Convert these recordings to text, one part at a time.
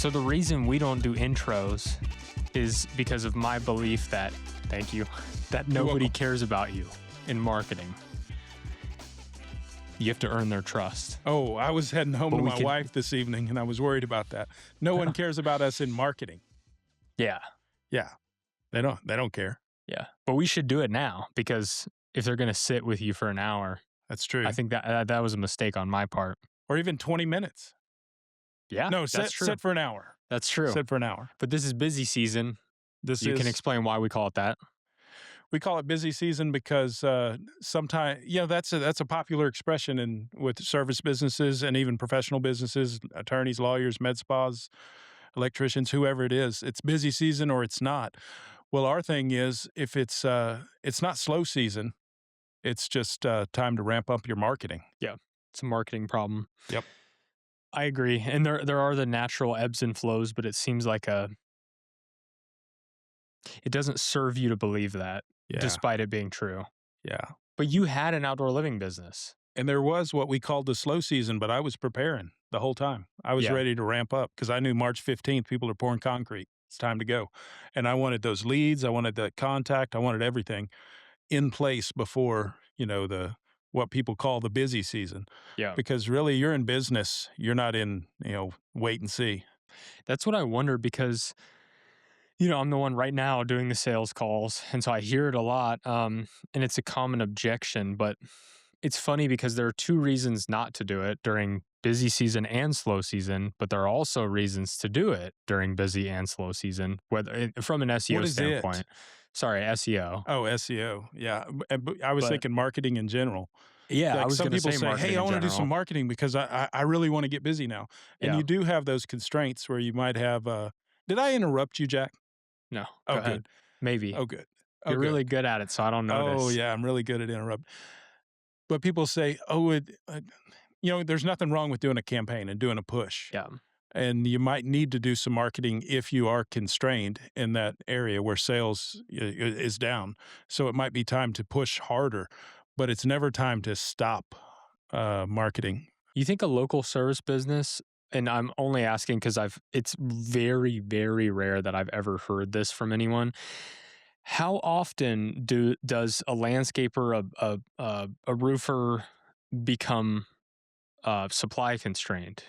So the reason we don't do intros is because of my belief that, thank you, that nobody cares about you in marketing. You have to earn their trust. Oh, I was heading home to my wife this evening, and I was worried about that. No one cares about us in marketing. Yeah. Yeah. They don't care. Yeah. But we should do it now, because if they're going to sit with you for an hour, that's true. I think that was a mistake on my part. Or even 20 minutes. Yeah. No, that's true. Sit for an hour. That's true. Sit for an hour. But this is busy season. You can explain why we call it that. We call it busy season because sometimes, that's a popular expression with service businesses and even professional businesses, attorneys, lawyers, med spas, electricians, whoever it is. It's busy season or it's not. Well, our thing is, if it's not slow season, it's just time to ramp up your marketing. Yeah, it's a marketing problem. Yep, I agree. And there are the natural ebbs and flows, but it seems like it doesn't serve you to believe that, despite it being true. Yeah. But you had an outdoor living business. And there was what we called the slow season, but I was preparing the whole time. I was ready to ramp up because I knew March 15th, people are pouring concrete. It's time to go. And I wanted those leads. I wanted the contact. I wanted everything in place before, what people call the busy season. Yeah. Because really you're in business. You're not in, wait and see. That's what I wonder because, I'm the one right now doing the sales calls. And so I hear it a lot. And it's a common objection, but it's funny because there are two reasons not to do it during busy season and slow season, but there are also reasons to do it during busy and slow season, whether from an SEO standpoint. Sorry, SEO. Oh, SEO. Yeah. I was thinking marketing in general. Yeah, like I was some people say, hey, I want to do general. some marketing because I really want to get busy now. And you do have those constraints where you might have, did I interrupt you, Jack? No. Oh, go ahead. good. Maybe. Oh, good. You're really good at it, so I don't notice. Oh, yeah, I'm really good at interrupt. But people say, there's nothing wrong with doing a campaign and doing a push. Yeah. And you might need to do some marketing if you are constrained in that area where sales is down. So it might be time to push harder, but it's never time to stop marketing. You think a local service business, and I'm only asking because it's very, very rare that I've ever heard this from anyone. How often does a landscaper, a roofer become supply constrained?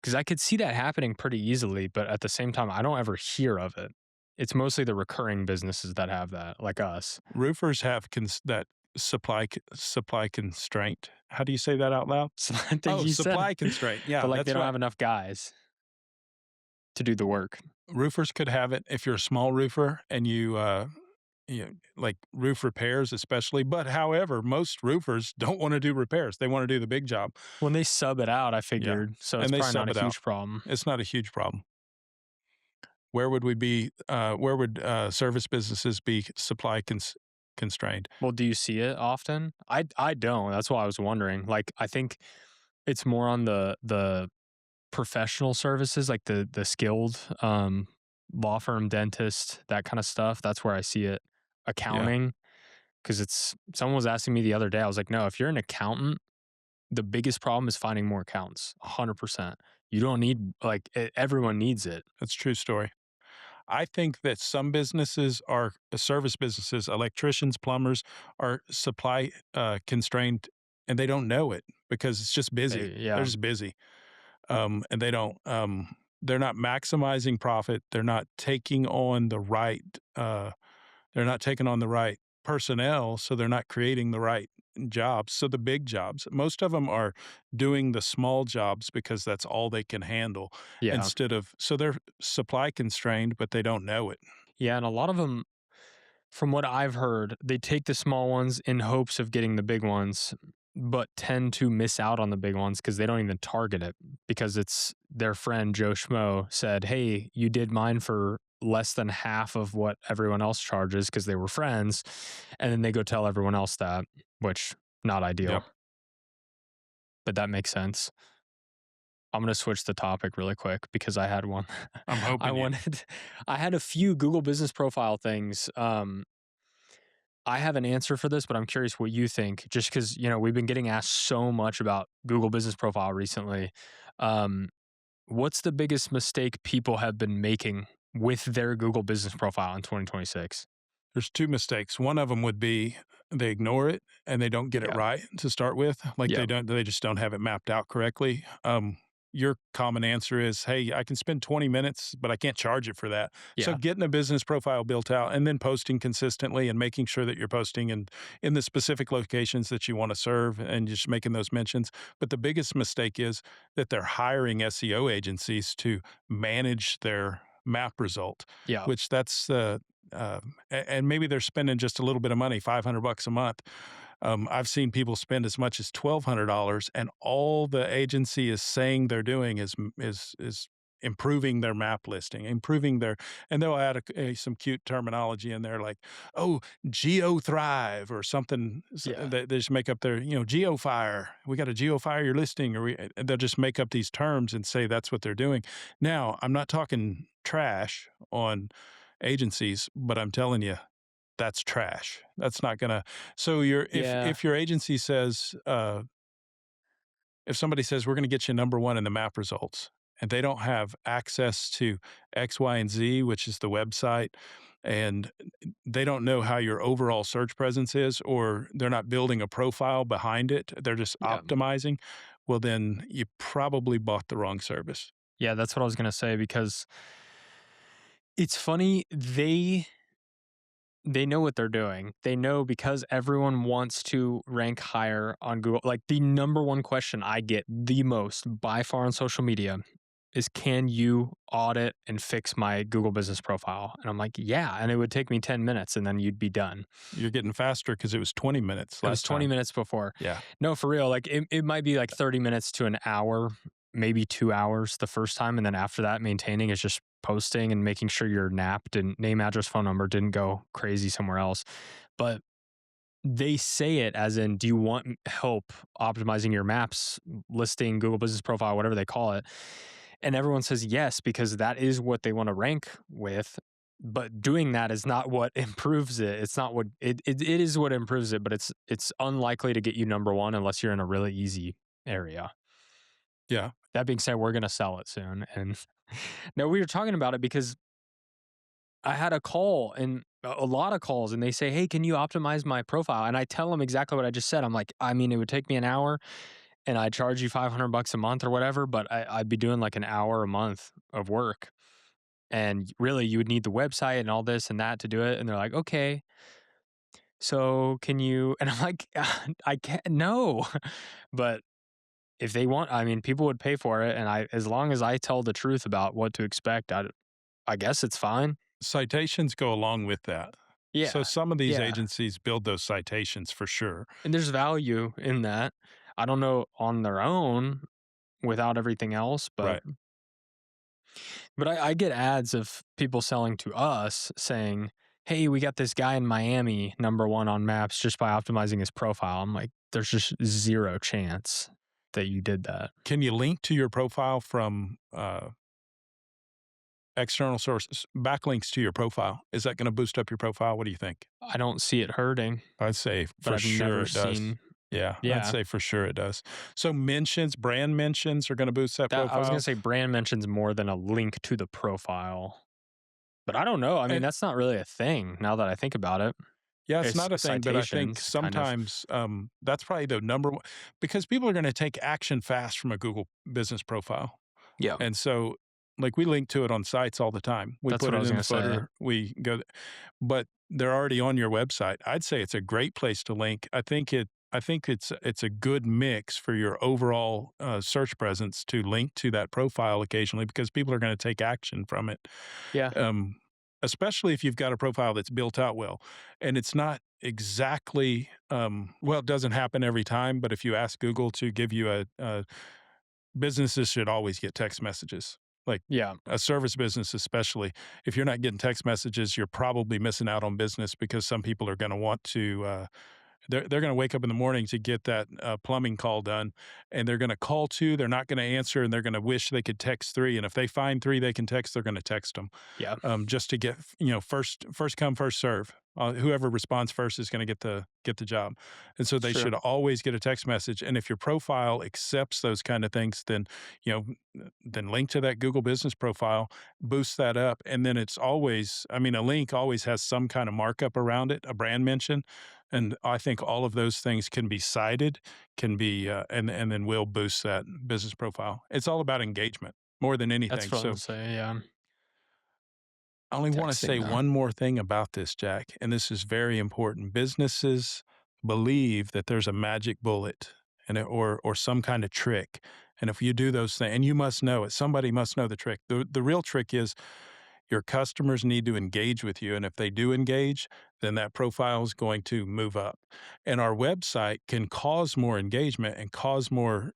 Because I could see that happening pretty easily, but at the same time, I don't ever hear of it. It's mostly the recurring businesses that have that, like us. Roofers have that supply constraint. How do you say that out loud? Supply constraint. Yeah, but they don't have enough guys to do the work. Roofers could have it if you're a small roofer and you like roof repairs especially. But however, most roofers don't want to do repairs. They want to do the big job. When they sub it out, I figured. So it's probably not a huge problem. It's not a huge problem. Where would we be? Where would service businesses be supply constrained? Well, do you see it often? I don't. That's why I was wondering. I think it's more on the professional services, like the skilled law firm, dentist, that kind of stuff. That's where I see it. Accounting, because someone was asking me the other day. I was like, no, if you're an accountant, the biggest problem is finding more accountants. 100%. You don't need everyone needs it. That's a true story. I think that some businesses are service businesses, electricians, plumbers are supply constrained, and they don't know it because it's just busy. They're just busy, and they don't. They're not maximizing profit. They're not taking on the right. They're not taking on the right personnel, so they're not creating the right jobs. So the big jobs, most of them are doing the small jobs because that's all they can handle. Yeah. So they're supply constrained, but they don't know it. Yeah, and a lot of them, from what I've heard, they take the small ones in hopes of getting the big ones, but tend to miss out on the big ones because they don't even target it, because it's their friend Joe Schmo said, hey, you did mine for less than half of what everyone else charges because they were friends. And then they go tell everyone else that, which not ideal. Yep. But that makes sense. I'm going to switch the topic really quick because I had one. I'm hoping I had a few Google Business Profile things. I have an answer for this, but I'm curious what you think, just because, we've been getting asked so much about Google Business Profile recently. what's the biggest mistake people have been making with their Google business profile in 2026? There's 2 mistakes. One of them would be they ignore it and they don't get it Yeah. right to start with, like, Yeah. they just don't have it mapped out correctly. Your common answer is, "Hey, I can spend 20 minutes, but I can't charge it for that." So Yeah. getting a business profile built out and then posting consistently and making sure that you're posting in the specific locations that you wanna serve and just making those mentions. But the biggest mistake is that they're hiring SEO agencies to manage their map result, Yeah. which that's, and maybe they're spending just a little bit of money, $500 a month. I've seen people spend as much as $1,200, and all the agency is saying they're doing is improving their map listing, improving their, and they'll add some cute terminology in there like, oh, geo thrive or something. Yeah. They just make up their, geofire. We got to geofire your listing, or and they'll just make up these terms and say that's what they're doing. Now, I'm not talking trash on agencies, but I'm telling you, that's trash. That's not gonna. So your Yeah. if your agency says, if somebody says we're gonna get you number one in the map results, and they don't have access to X, Y, and Z, which is the website, and they don't know how your overall search presence is, or they're not building a profile behind it, they're just Yeah. optimizing. Well, then you probably bought the wrong service. Yeah, that's what I was gonna say because it's funny, they know what they're doing. They know because everyone wants to rank higher on Google. Like the number one question I get the most by far on social media is can you audit and fix my Google business profile? And I'm like, yeah, and it would take me 10 minutes and then you'd be done. You're getting faster because it was 20 minutes It was last 20 time. minutes before. Yeah. No, for real. Like it might be like 30 minutes to an hour, maybe 2 hours the first time. And then after that, maintaining is just posting and making sure your NAP didn't name, address, phone number didn't go crazy somewhere else. But they say it as in, do you want help optimizing your maps, listing, Google business profile, whatever they call it? And everyone says yes, because that is what they want to rank with. But doing that is not what improves it. It's not what it is what improves it, but it's unlikely to get you number one unless you're in a really easy area. Yeah. That being said, we're gonna sell it soon. And no, we were talking about it because I had a call and a lot of calls, and they say, "Hey, can you optimize my profile?" And I tell them exactly what I just said. I'm like, I mean, it would take me an hour, and I charge you $500 a month or whatever, but I'd be doing like an hour a month of work. And really, you would need the website and all this and that to do it. And they're like, okay, so can you? And I'm like, I can't, no. But if they want, I mean, people would pay for it. And as long as I tell the truth about what to expect, I guess it's fine. Citations go along with that. So Yeah. some of these Yeah. agencies build those citations for sure. And there's value in that. I don't know on their own without everything else, Right. but I get ads of people selling to us saying, "Hey, we got this guy in Miami, number one on maps just by optimizing his profile." I'm like, "There's just zero chance that you did that." Can you link to your profile from external sources? Backlinks to your profile. Is that going to boost up your profile? What do you think? I don't see it hurting, I'd say but for I've sure never it does. seen. Yeah, I'd Yeah, say for sure it does. So mentions, brand mentions are going to boost that that I was gonna profile. say brand mentions more than a link to the profile, but I don't know. I mean, And that's not really a thing now that I think about it. yeah, it's It's not a thing, but I think citations, kind of. sometimes that's probably the number one because people are going to take action fast from a Google business profile. Yeah, And so, like, we link to it on sites all the time. We that's put what I it was in the gonna say. footer, we go, but they're already on your website. I'd say it's a great place to link. I think it's a good mix for your overall search presence to link to that profile occasionally because people are going to take action from it. Yeah, Um, Especially if you've got a profile that's built out well, and it's not exactly well, it doesn't happen every time. But if you ask Google to give you a businesses should always get text messages, like yeah, a service business especially. If you're not getting text messages, you're probably missing out on business because some people are gonna want to, they're gonna wake up in the morning to get that, plumbing call done, and they're gonna call 2, they're not gonna answer, and they're gonna wish they could text 3, and if they find 3 they can text, they're gonna text them, Yeah, just to get, first come, first serve. Whoever responds first is gonna get the job, and so it's they true. should always get a text message, and if your profile accepts those kinda things, then, you then link to that Google Business profile, boost that up, and then it's always, I mean, a link always has some kind of markup around it, a brand mention, and I think all of those things can be cited, can be, and then will boost that business profile. It's all about engagement more than That's anything. what I'm So gonna say, yeah. I only want to Texting say though. one more thing about this, Jack, and this is very important. Businesses believe that there's a magic bullet or some kind of trick. And if you do those things, and you must know it, somebody must know the trick. The real trick is your customers need to engage with you. And if they do engage, then that profile is going to move up. And our website can cause more engagement and cause more,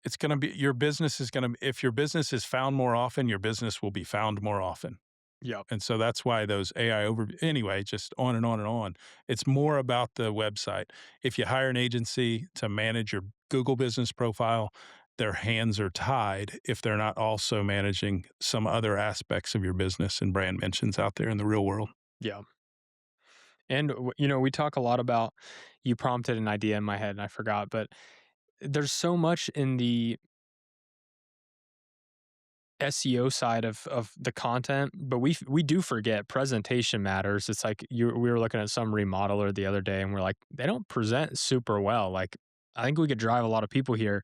it's going to be your business is going to, if your business is found more often, your business will be found more often. Yep. And so that's why those AI over anyway, just on and on and on. It's more about the website. If you hire an agency to manage your Google business profile, their hands are tied if they're not also managing some other aspects of your business and brand mentions out there in the real world. Yeah. And we talk a lot about you prompted an idea in my head and I forgot, but there's so much in the SEO side of the content, but we do forget presentation matters. It's like we were looking at some remodeler the other day and we're like, they don't present super well. Like I think we could drive a lot of people here,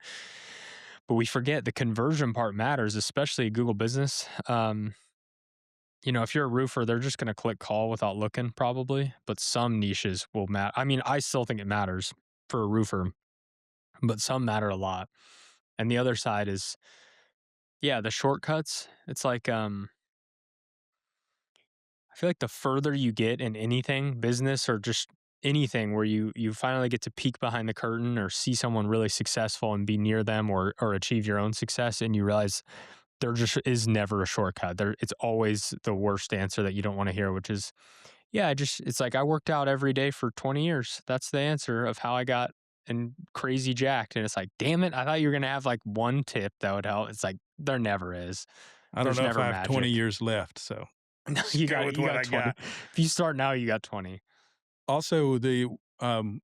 but we forget the conversion part matters, especially Google Business. If you're a roofer, they're just going to click call without looking probably, but some niches will matter. I mean, I still think it matters for a roofer, but some matter a lot. And the other side is, yeah, the shortcuts. It's like, I feel like the further you get in anything, business or just anything where you finally get to peek behind the curtain or see someone really successful and be near them or achieve your own success and you realize there just is never a shortcut. It's always the worst answer that you don't want to hear, which is, yeah, it's like I worked out every day for 20 years. That's the answer of how I got and crazy jacked. And it's like, damn it, I thought you were gonna have like one tip that would help. It's like there never is. I don't There's know if never I have 20 magic. years left, so No, just go with you what got I 20. got. If you start now, you got 20. Also,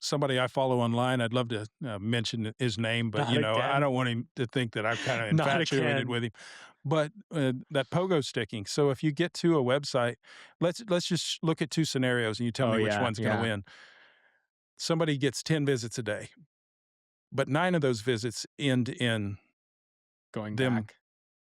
somebody I follow online, I'd love to mention his name, but Not I again. don't want him to think that I'm kind of Not infatuated again. with him. But that pogo sticking. So if you get to a website, let's just look at two scenarios, and you tell Oh me which yeah, one's going to yeah. win. Somebody gets 10 visits a day, but 9 of those visits end in Going them back.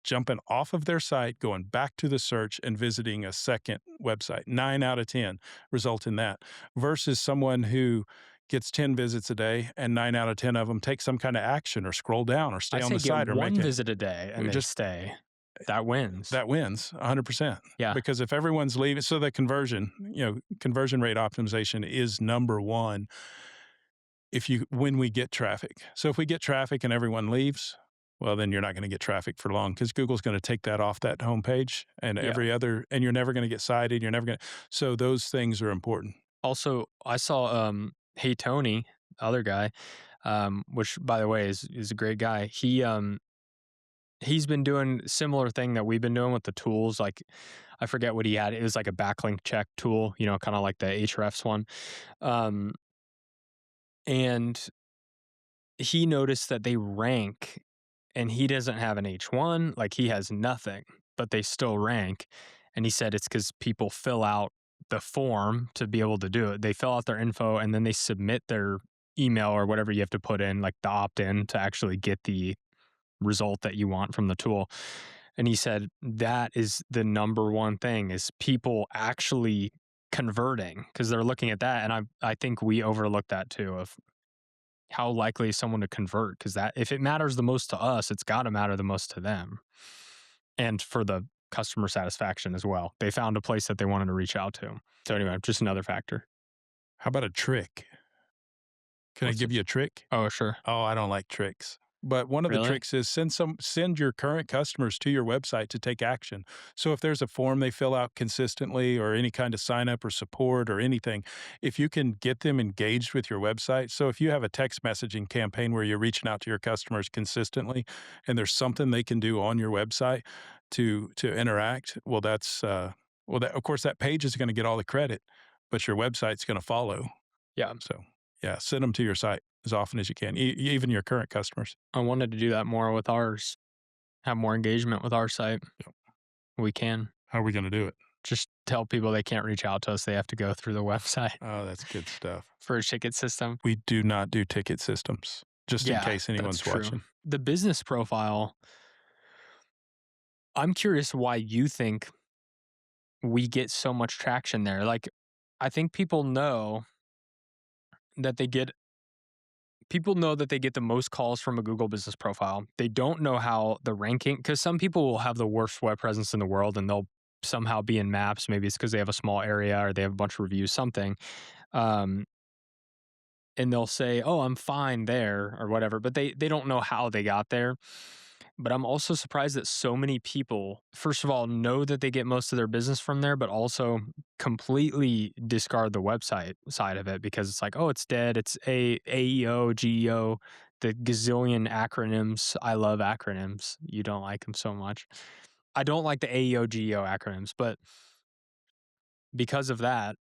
jumping off of their site, going back to the search and visiting a second website. 9 out of 10 result in that versus someone who gets 10 visits a day and 9 out of 10 of them take some kind of action or scroll down or I stay on say the get site or make one a visit a day and they just stay. That wins. that wins 100%. Yeah. Because if everyone's leaving, so the conversion rate optimization is number one when we get traffic. So if we get traffic and everyone leaves, well, then you're not going to get traffic for long because Google's going to take that off that homepage and Yeah. and you're never going to get cited. You're never going to. So those things are important. Also, I saw Hey Tony, the other guy, which by the way is a great guy. He's been doing similar thing that we've been doing with the tools. Like I forget what he had. It was like a backlink check tool, kind of like the Ahrefs one. Um, and he noticed that they rank and he doesn't have an H1, like he has nothing, but they still rank. And he said it's because people fill out the form to be able to do it. They fill out their info and then they submit their email or whatever you have to put in, like the opt in to actually get the result that you want from the tool. And he said that is the number one thing is people actually converting because they're looking at that. And I think we overlook that too of how likely is someone to convert because that if it matters the most to us, it's got to matter the most to them and for the customer satisfaction as well. They found a place that they wanted to reach out to. So anyway, just another factor. How about a trick? Can I What's give it? you a trick? Oh, sure. Oh, I don't like tricks. But one of the Really? tricks is send your current customers to your website to take action. So if there's a form they fill out consistently or any kind of sign up or support or anything, if you can get them engaged with your website. So if you have a text messaging campaign where you're reaching out to your customers consistently and there's something they can do on your website to interact, well that of course that page is going to get all the credit, but your website's going to follow. Yeah. So yeah, send them to your site as often as you can, even your current customers. I wanted to do that more with ours, have more engagement with our site. We can. How are we gonna do it? Just tell people they can't reach out to us. They have to go through the website Oh, that's good stuff. for a ticket system. We do not do ticket systems, just in Yeah, case that's anyone's true. watching. The business profile, I'm curious why you think we get so much traction there. Like, I think that they get people know that they get the most calls from a Google business profile. They don't know how the ranking, because some people will have the worst web presence in the world and they'll somehow be in maps. Maybe it's because they have a small area or they have a bunch of reviews, something. Um, and they'll say, "Oh, I'm fine there," or whatever, but they don't know how they got there. But I'm also surprised that so many people, first of all, know that they get most of their business from there, but also completely discard the website side of it because it's like, "Oh, it's dead. It's AEO, GEO, the gazillion acronyms." I love acronyms. You don't like them so much. I don't like the AEO, GEO acronyms, but because of that,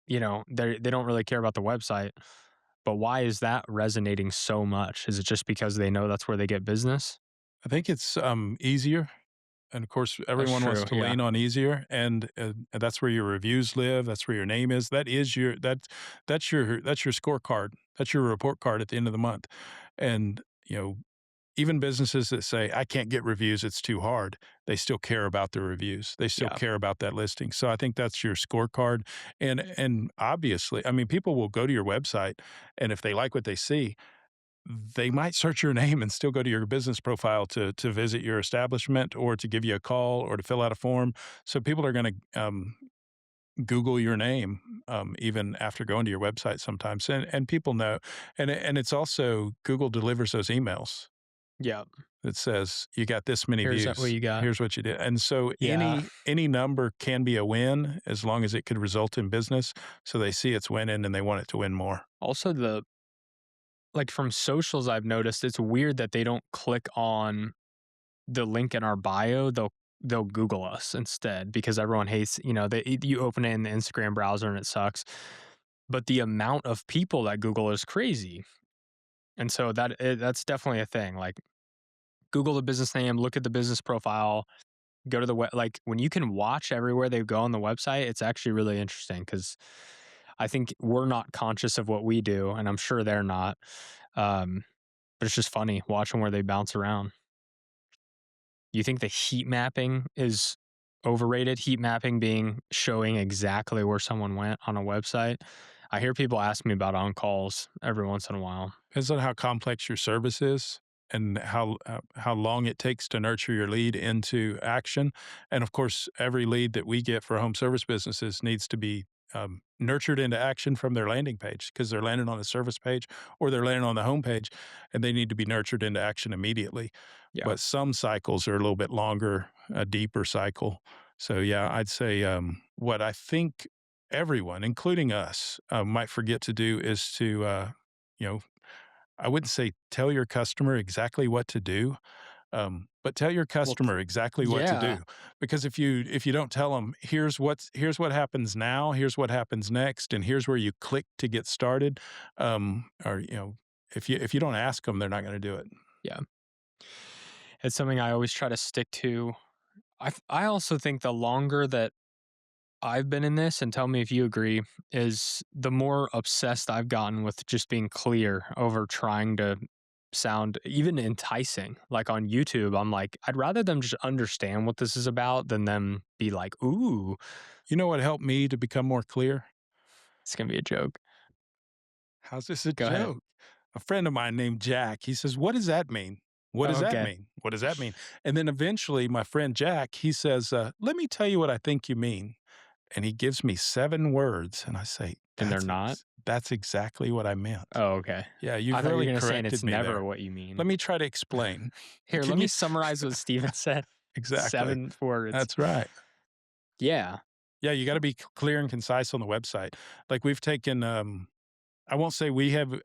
they don't really care about the website. But why is that resonating so much? Is it just because they know that's where they get business? I think it's, easier, and of course, That's everyone wants true, to yeah. lean on easier, and that's where your reviews live, that's where your name is, that's your scorecard, that's your report card at the end of the month, and, even businesses that say, "I can't get reviews, it's too hard," they still care about the reviews. They still Yeah, care about that listing. So I think that's your scorecard. And obviously, I mean, people will go to your website, and if they like what they see, they might search your name and still go to your business profile to visit your establishment or to give you a call or to fill out a form. So people are going to Google your name even after going to your website sometimes, and people know. And it's also Google delivers those emails yeah. that says, "You got this many Here's what views. you got. Here's what you did." And so Yeah. any number can be a win as long as it could result in business. So they see it's winning and they want it to win more. Also, from socials, I've noticed it's weird that they don't click on the link in our bio. They'll Google us instead because everyone hates, you open it in the Instagram browser and it sucks. But the amount of people that Google is crazy. And so that's definitely a thing. Like, Google the business name, look at the business profile, go to the web. Like, when you can watch everywhere they go on the website, it's actually really interesting because I think we're not conscious of what we do, and I'm sure they're not. But it's just funny watching where they bounce around. You think the heat mapping is overrated? Heat mapping being showing exactly where someone went on a website. I hear people ask me about on calls every once in a while. Depends on how complex your service is and how long it takes to nurture your lead into action. And of course, every lead that we get for home service businesses needs to be nurtured into action from their landing page because they're landing on the service page or they're landing on the home page, and they need to be nurtured into action immediately. Yeah. But some cycles are a little bit longer, a deeper cycle. So yeah, I'd say what I think everyone, including us, might forget to do is to you know, I wouldn't say tell your customer exactly what to do, but tell your Well, customer exactly what to yeah. do. Because if you don't tell them, here's what happens now, here's what happens next, and here's where you click to get started, or if you don't ask them, they're not going to do it. Yeah. It's something I always try to stick to. I also think the longer that I've been in this, and tell me if you agree, is the more obsessed I've gotten with just being clear over trying to sound even enticing. Like on YouTube, I'm like, I'd rather them just understand what this is about than them be like, ooh, You know what helped me to become more clear? it's gonna be a joke. How's this a Go ahead. joke? A friend of mine named Jack, he says, "What does that mean? What does that Okay. mean? What does that mean?" And then eventually my friend Jack, he says, "Let me tell you what I think you mean." And he gives me 7 words, and I say, And they're not. That's exactly what I meant. Oh, okay. Yeah, I you've thought you were really gonna say, and it's corrected me never there. what you mean. Let me try to explain. Here, let Can me you summarize what Steven said. exactly. 7 words. That's right. Yeah. Yeah, you gotta be clear and concise on the website. Like, we've taken, I won't say we have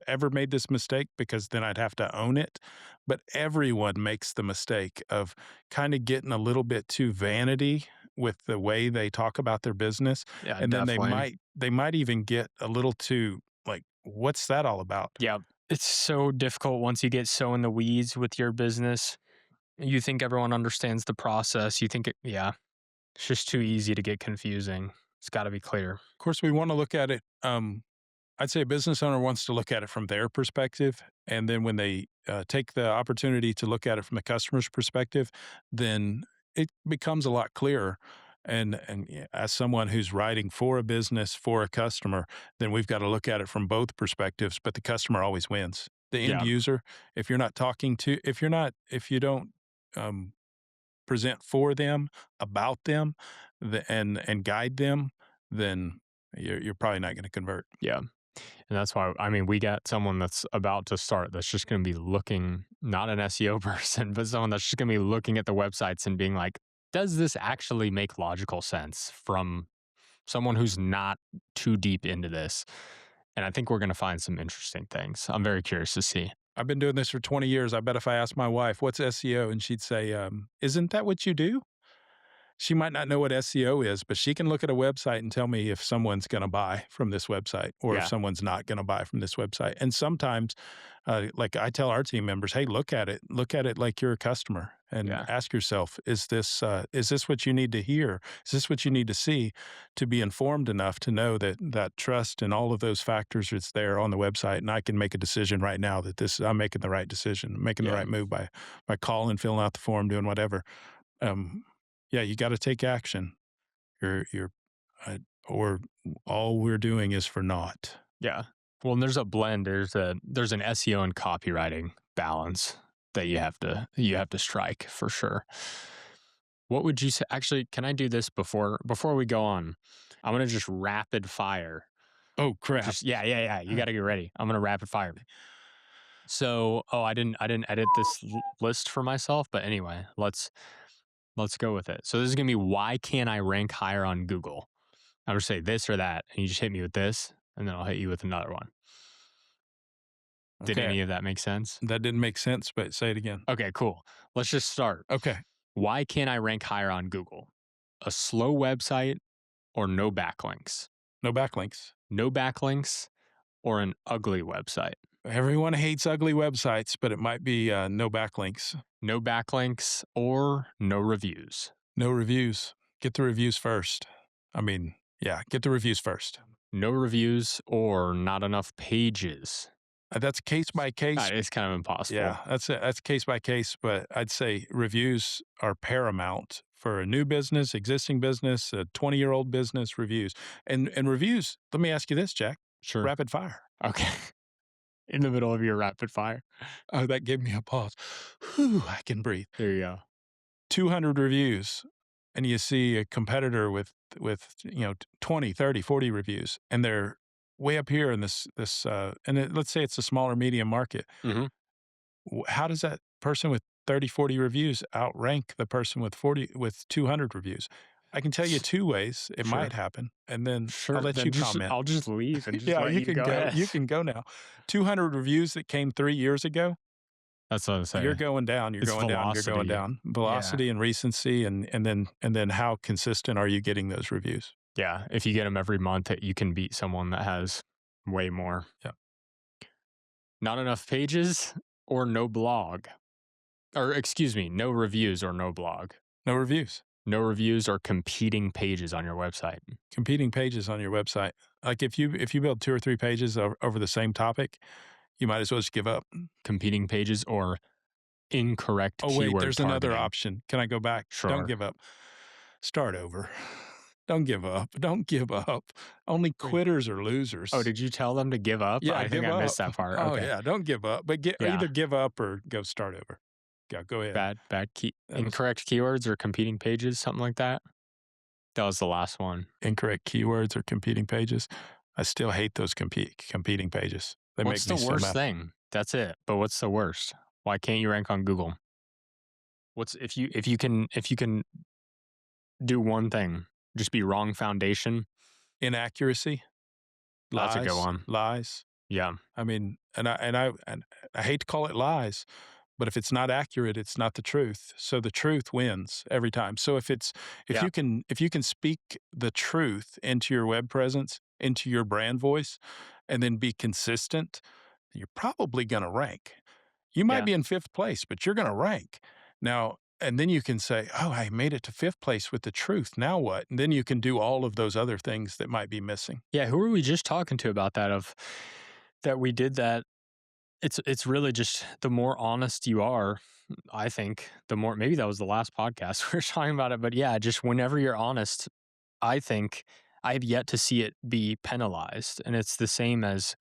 ever made this mistake because then I'd have to own it, but everyone makes the mistake of kinda getting a little bit too vanity with the way they talk about their business, Yeah, and then definitely. they might even get a little too, like, "What's that all about?" Yeah. It's so difficult once you get so in the weeds with your business. You think everyone understands the process. You think yeah, it's just too easy to get confusing. It's gotta be clear. Of course, we wanna look at it, I'd say a business owner wants to look at it from their perspective, and then when they, take the opportunity to look at it from the customer's perspective, then it becomes a lot clearer, and yeah, as someone who's writing for a business, for a customer, then we've gotta look at it from both perspectives, but the customer always wins. The end Yeah. user, if you don't, um, present for them, about them, and guide them, then you're probably not gonna convert. Yeah. And that's why, I mean, we got someone that's about to start that's just going to be looking, not an SEO person, but someone that's just going to be looking at the websites and being like, does this actually make logical sense from someone who's not too deep into this? And I think we're going to find some interesting things. I'm very curious to see. I've been doing this for 20 years. I bet if I asked my wife, "What's SEO?" and she'd say, "Isn't that what you do?" She might not know what SEO is, but she can look at a website and tell me if someone's gonna buy from this website or if Yeah. someone's not gonna buy from this website. And sometimes, like I tell our team members, "Hey, look at it like you're a customer and Yeah. ask yourself, is this what you need to hear? Is this what you need to see to be informed enough to know that trust and all of those factors is there on the website, and I can make a decision right now that I'm making the right decision, making the Yeah. right move by calling, filling out the form, doing whatever." Um, yeah, you gotta take action. You're uh, or all we're doing is for naught. Yeah. Well, and there's a blend. There's an SEO and copywriting balance that you have to strike for sure. What would you say? Actually, can I do this before we go on? I'm gonna just rapid fire. Oh, crap. Just yeah, yeah, yeah. You got to get ready. I'm gonna rapid fire. So, oh, I didn't edit this list for myself, but anyway, let's go with it. So this is gonna be why can't I rank higher on Google? I'm gonna say this or that, and you just hit me with this, and then I'll hit you with another one. Did Okay, any of that make sense? that didn't make sense, but say it again. Okay, cool. Let's just start. Okay, Why can't I rank higher on Google? A slow website or no backlinks? no backlinks. No backlinks or an ugly website? Everyone hates ugly websites, but it might be, no backlinks, No backlinks or no reviews? no reviews. Get the reviews first. I mean, yeah, get the reviews first. No reviews or not enough pages? That's case by case. It's kind of Yeah, impossible. that's it. That's case by case, but I'd say reviews are paramount for a new business, existing business, a 20-year-old business, reviews. And reviews, let me ask you this, Jack. Sure. Rapid fire. Okay. In the middle of your rapid fire. Oh, that gave me a pause. Whew, I can breathe. There you go. 200 reviews and you see a competitor with 20, 30, 40 reviews and they're way up here in let's say it's a smaller medium market. Hmm. How does that person with 30, 40 reviews outrank the person with 200 reviews? I can tell you two ways it might Sure. happen, and then I'll Sure. let Then you just comment. I'll just leave and just Yeah, let you you can go go. ahead. You can go now. 200 reviews that came 3 years ago. That's what I'm You're saying. going down. You're It's going down. You're going velocity. down. Yeah. Velocity and recency, and then how consistent are you getting those reviews? Yeah. If you get them every month, you can beat someone that has way more. Yeah, Not enough pages or no blog. Or excuse me, no reviews or no blog. no reviews. No reviews or competing pages on your website. Competing pages on your website. Like if you build 2 or 3 pages over the same topic, you might as well just give up. Competing pages or incorrect Oh, wait, keyword there's another targeting. option. Can I go back? Don't Sure. give up. Start over. Don't give up. Don't give up. Only Wait. quitters are Oh, losers. did you tell them to give up? Yeah, I think give I up. missed that part. Oh, Okay. yeah, don't give up, but Yeah. either give up or go start over. Yeah, go ahead. Bad That was incorrect keywords or competing pages, something like that. That was the last one. incorrect keywords or competing pages. I still hate those competing pages. They What's make the me so worst mad. thing? That's it. But what's the worst? Why can't you rank on Google? What's if you can do one thing, just be wrong foundation. Inaccuracy, That's a good lies, one. lies. Yeah. I mean, and I hate to call it lies, but if it's not accurate, it's not the truth. So the truth wins every time. So Yeah. if you can speak the truth into your web presence, into your brand voice, and then be consistent, you're probably going to rank. You might Yeah. be in fifth place, but you're going to rank. Now, and then you can say, "Oh, I made it to fifth place with the truth. Now what?" And then you can do all of those other things that might be missing. Yeah. Who were we just talking to about that? Of that we did that. It's really just the more honest you are, I think, the more maybe that was the last podcast we were talking about it. But yeah, just whenever you're honest, I think I have yet to see it be penalized. And it's the same as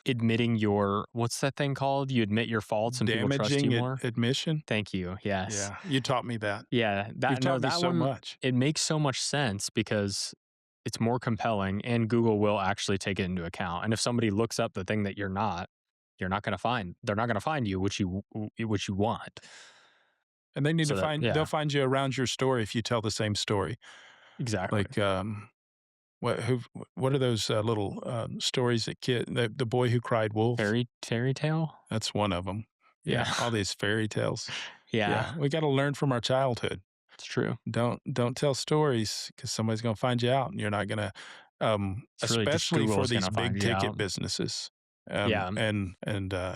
admitting your what's that thing called? You admit your faults and people trust you Damaging more. admission. Thank you. Yes. Yeah, you taught me that. Yeah, You've that no, taught me that so one much. it makes so much sense because it's more compelling and Google will actually take it into account. And if somebody looks up the thing that you're not going to find. They're not going to find you which you want. And they need to So that they'll yeah, find you around your story if you tell the same story. exactly. Like, what are those, little, stories that the boy who cried wolf? Fairy tale? That's one of them. Yeah. Yeah, all these fairy tales. Yeah, Yeah, we gotta learn from our childhood. it's true. Don't tell stories because somebody's gonna find you out, and you're not gonna, It's really just especially for Google's these gonna find big you out. ticket businesses, Yeah,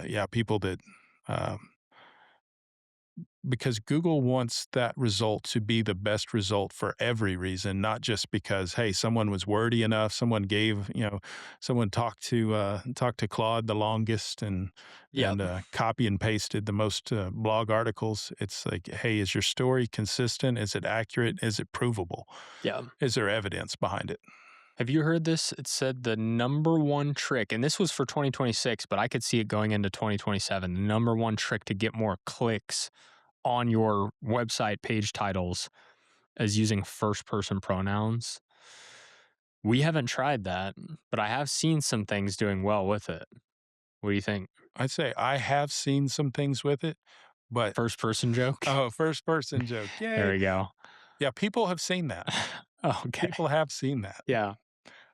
yeah, people that, um because Google wants that result to be the best result for every reason, not just because, hey, someone was wordy enough, someone gave, someone talked to Claude the longest yeah, copy and pasted the most blog articles. It's like, hey, is your story consistent? Is it accurate? Is it provable? yeah. Is there evidence behind it? Have you heard this? It said the number one trick, and this was for 2026, but I could see it going into 2027. The number one trick to get more clicks on your website page titles is using first person pronouns. We haven't tried that, but I have seen some things doing well with it. What do you think? I'd say I have seen some things with it, but First person joke? oh, first person joke. There Yay. we go. Yeah, people have seen that. Okay. People have seen that. Yeah.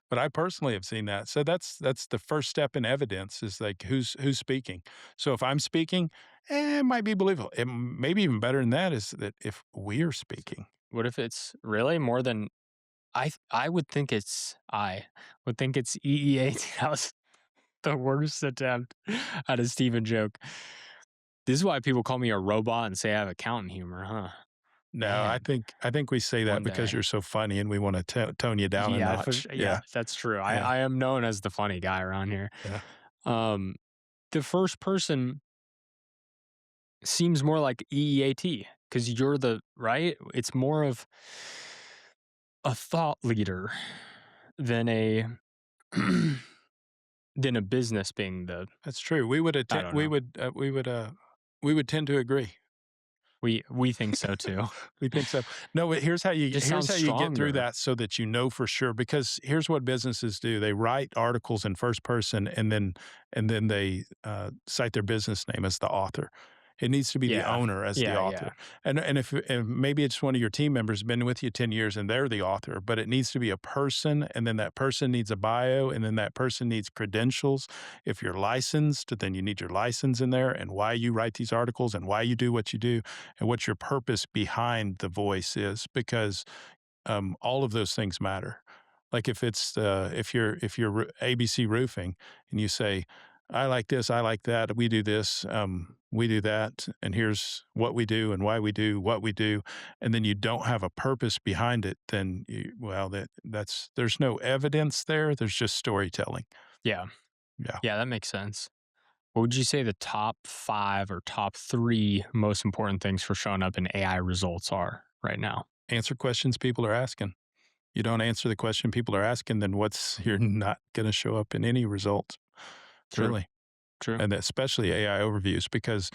But I personally have seen that. So that's the first step in evidence is like who's speaking. So if I'm speaking, it might be believable. It maybe even better than that is that if we're speaking. What if it's really more than I would think it's EEAT. That was the worst attempt at a Steven joke. This is why people call me a robot and say I have accountant humor, huh? No, Man, I think we say that one because day. you're so funny and we want to tone you down a Yeah, notch. yeah, Yeah. that's true. Yeah. I am known as the funny guy around here. Yeah. Um, the first person seems more like EEAT because you're the right. It's more of a thought leader than a than a business being the. That's true. We would I attend don't know. we would tend to agree. We think so too. We think so. No, but Just here's sounds how you get through stronger. that so that you know for sure because here's what businesses do. They write articles in first person and then they cite their business name as the author. It needs to be the Yeah, owner as the yeah, yeah, author. And if maybe it's one of your team members been with you 10 years and they're the author, but it needs to be a person and then that person needs a bio and then that person needs credentials. If you're licensed, then you need your license in there and why you write these articles and why you do what you do and what your purpose behind the voice is because all of those things matter. Like if you're ABC roofing and you say, I like this, I like that, we do this, we do that, and here's what we do and why we do what we do, and then you don't have a purpose behind it, then that's there's no evidence there. There's just storytelling. yeah, Yeah. yeah. That makes sense. What would you say the top 5 or top 3 most important things for showing up in AI results are right now? Answer questions people are asking. You don't answer the question people are asking, then you're not going to show up in any results, True, really. true. And especially AI overviews, because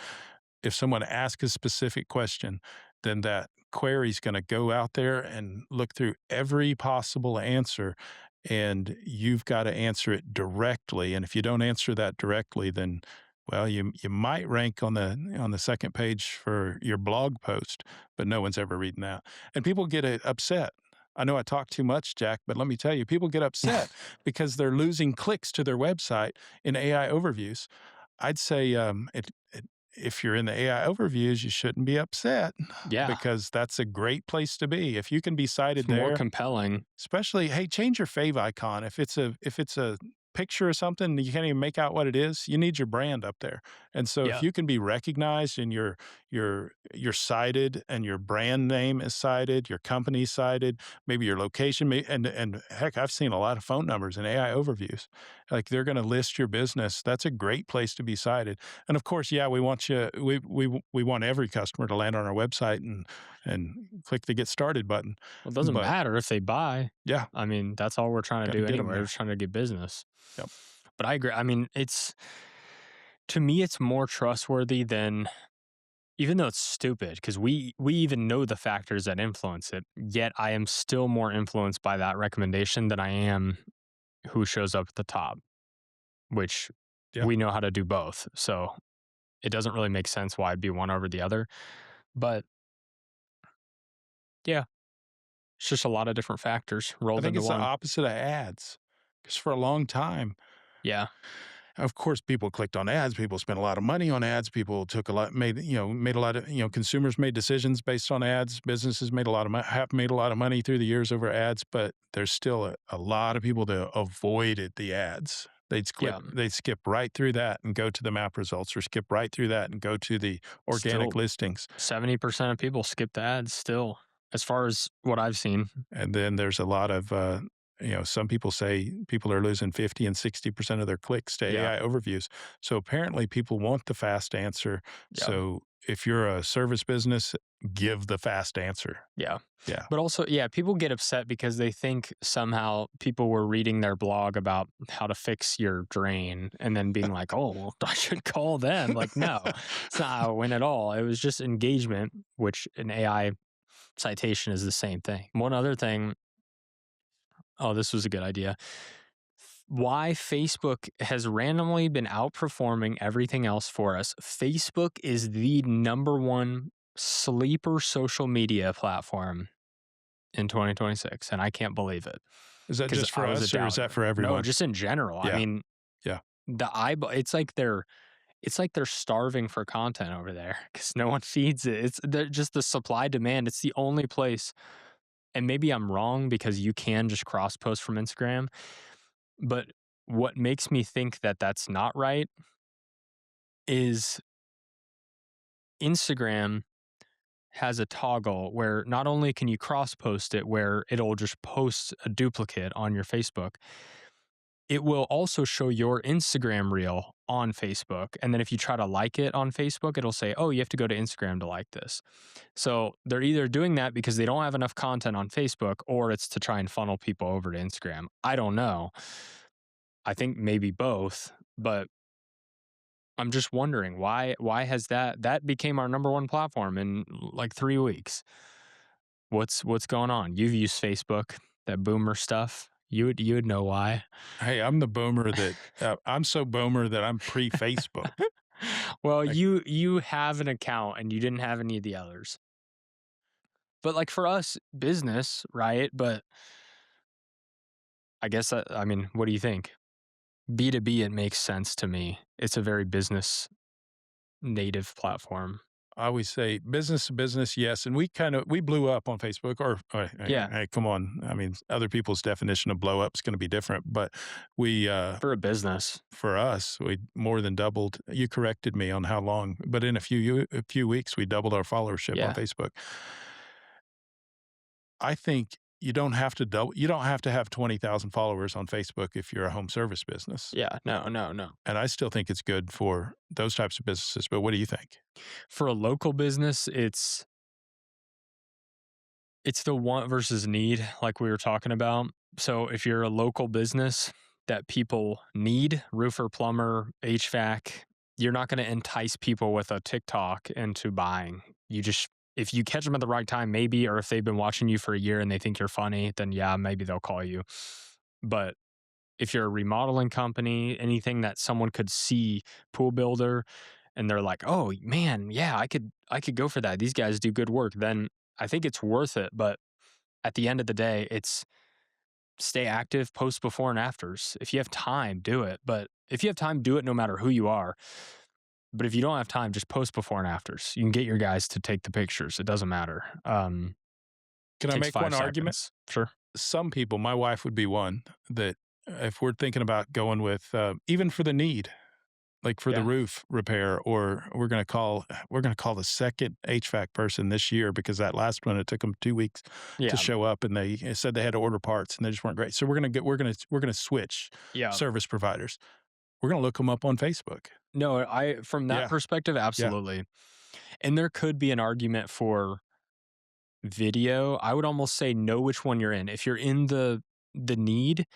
if someone asks a specific question, then that query is going to go out there and look through every possible answer and you've got to answer it directly. And if you don't answer that directly, then well, you might rank on the second page for your blog post, but no one's ever reading that. And people get upset. I know I talk too much, Jack, but let me tell you, people get upset because they're losing clicks to their website in AI overviews. I'd say if you're in the AI overviews, you shouldn't be upset Yeah, because that's a great place to be. If you can be it's cited more there, compelling. especially, hey, change your fave icon. If it's a picture or something that you can't even make out what it is, you need your brand up there. And so if Yeah, you can be recognized and you're cited and your brand name is cited, your company's cited, maybe your location and heck, I've seen a lot of phone numbers in AI overviews. Like they're going to list your business. That's a great place to be cited. And of course, yeah, we want you we want every customer to land on our website and click the get started button. well, it doesn't But matter if they buy. yeah, I mean, that's all we're trying to gotta do get them anyway. We're there. just trying to get business. Yep. But I agree. I mean, it's to me, it's more trustworthy than even though it's stupid because we even know the factors that influence it. Yet I am still more influenced by that recommendation than I am who shows up at the top, which Yeah. we know how to do both. So it doesn't really make sense why I'd be one over the other. But yeah, it's just a lot of different factors I rolled think into it's the one. opposite of ads, because for a long time, Yeah. of course, people clicked on ads, people spent a lot of money on ads, people took a lot made a lot of consumers made decisions based on ads, businesses made a lot of have made a lot of money through the years over ads, but there's still a lot of people that avoided the ads. Yeah. They'd skip right through that and go to the map results or skip right through that and go to the organic Still listings. 70% of people skip the ads still, as far as what I've seen. And then there's a lot of, some people say people are losing 50 and 60% of their clicks to Yeah. AI overviews. So apparently people want the fast answer. Yeah. So if you're a service business, give the fast answer. Yeah. Yeah. But also, yeah, people get upset because they think somehow people were reading their blog about how to fix your drain and then being like, oh, well, I should call them. Like, no, it's not how it went at all. It was just engagement, which an AI citation is the same thing. One other thing, oh, this was a good idea. Why Facebook has randomly been outperforming everything else for us. Facebook is the number one sleeper social media platform in 2026, and I can't believe it Is that because just for I was a us or is that doubter. for No, everyone? just in general. I Yeah. mean, Yeah. the eyeball. It's like they're starving for content over there because no one feeds it. Just the supply demand. It's the only place. And maybe I'm wrong because you can just cross post from Instagram, but what makes me think that that's not right is Instagram has a toggle where not only can you cross post it, where it'll just post a duplicate on your Facebook, it will also show your Instagram reel on Facebook. And then if you try to like it on Facebook, it'll say, oh, you have to go to Instagram to like this. So they're either doing that because they don't have enough content on Facebook or it's to try and funnel people over to Instagram. I don't know. I think maybe both, but I'm just wondering why has that became our number one platform in like 3 weeks. What's going on? You've used Facebook, that boomer stuff. You would know why. Hey, I'm the boomer that I'm so boomer that I'm pre Facebook. Well, you have an account and you didn't have any of the others. But like for us, business, right? But I guess I mean, what do you think? B2B, it makes sense to me. It's a very business native platform. I always say business to business, yes, and we blew up on Facebook. Or Yeah, hey, come on, I mean, other people's definition of blow up is going to be different, but we for a business. for us, we more than doubled. You corrected me on how long, but in a few weeks, we doubled our followership on Yeah. Facebook. I think you don't have to double. You don't have to have 20,000 followers on Facebook if you're a home service business, Yeah. No, no, no. and I still think it's good for those types of businesses. But what do you think? For a local business, it's the want versus need, like we were talking about. So if you're a local business that people need, roofer, plumber, HVAC, you're not going to entice people with a TikTok into buying. You just if you catch them at the right time, maybe, or if they've been watching you for a year and they think you're funny, then yeah, maybe they'll call you. But if you're a remodeling company, anything that someone could see, pool builder, and they're like, "Oh, man, yeah, I could go for that. These guys do good work." Then I think it's worth it, but at the end of the day, it's stay active, post before and afters. If you have time, do it. But if you have time, do it no matter who you are. But if you don't have time, just post before and afters. You can get your guys to take the pictures. It doesn't matter. Can I Takes make one 5 argument? seconds. Sure. Some people, my wife would be one, that if we're thinking about going with, even for the need, like for the Yeah. roof repair, or we're gonna call the second HVAC person this year because that last one, it took them 2 weeks to Yeah. show up, and they said they had to order parts, and they just weren't great. So we're gonna switch Yeah. service providers. We're gonna look them up on Facebook. No, I from that Yeah, perspective, yeah, absolutely. And there could be an argument for video. I would almost say know which one you're in. If you're in the need,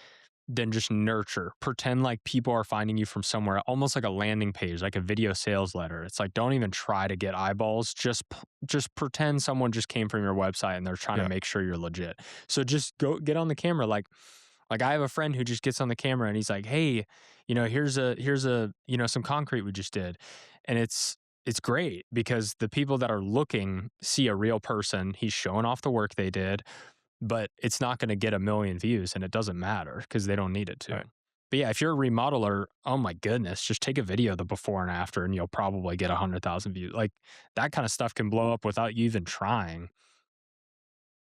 then just nurture. Pretend like people are finding you from somewhere, almost like a landing page, like a video sales letter. It's like don't even try to get eyeballs. Just pretend someone just came from your website and they're trying to yeah, make sure you're legit. So just go get on the camera like I have a friend who just gets on the camera and he's like, "Hey, here's a some concrete we just did." And it's great because the people that are looking see a real person. He's showing off the work they did, but it's not going to get a million views and it doesn't matter because they don't need it to. right. But yeah, if you're a remodeler, oh my goodness, just take a video of the before and after and you'll probably get 100,000 views. Like that kind of stuff can blow up without you even trying.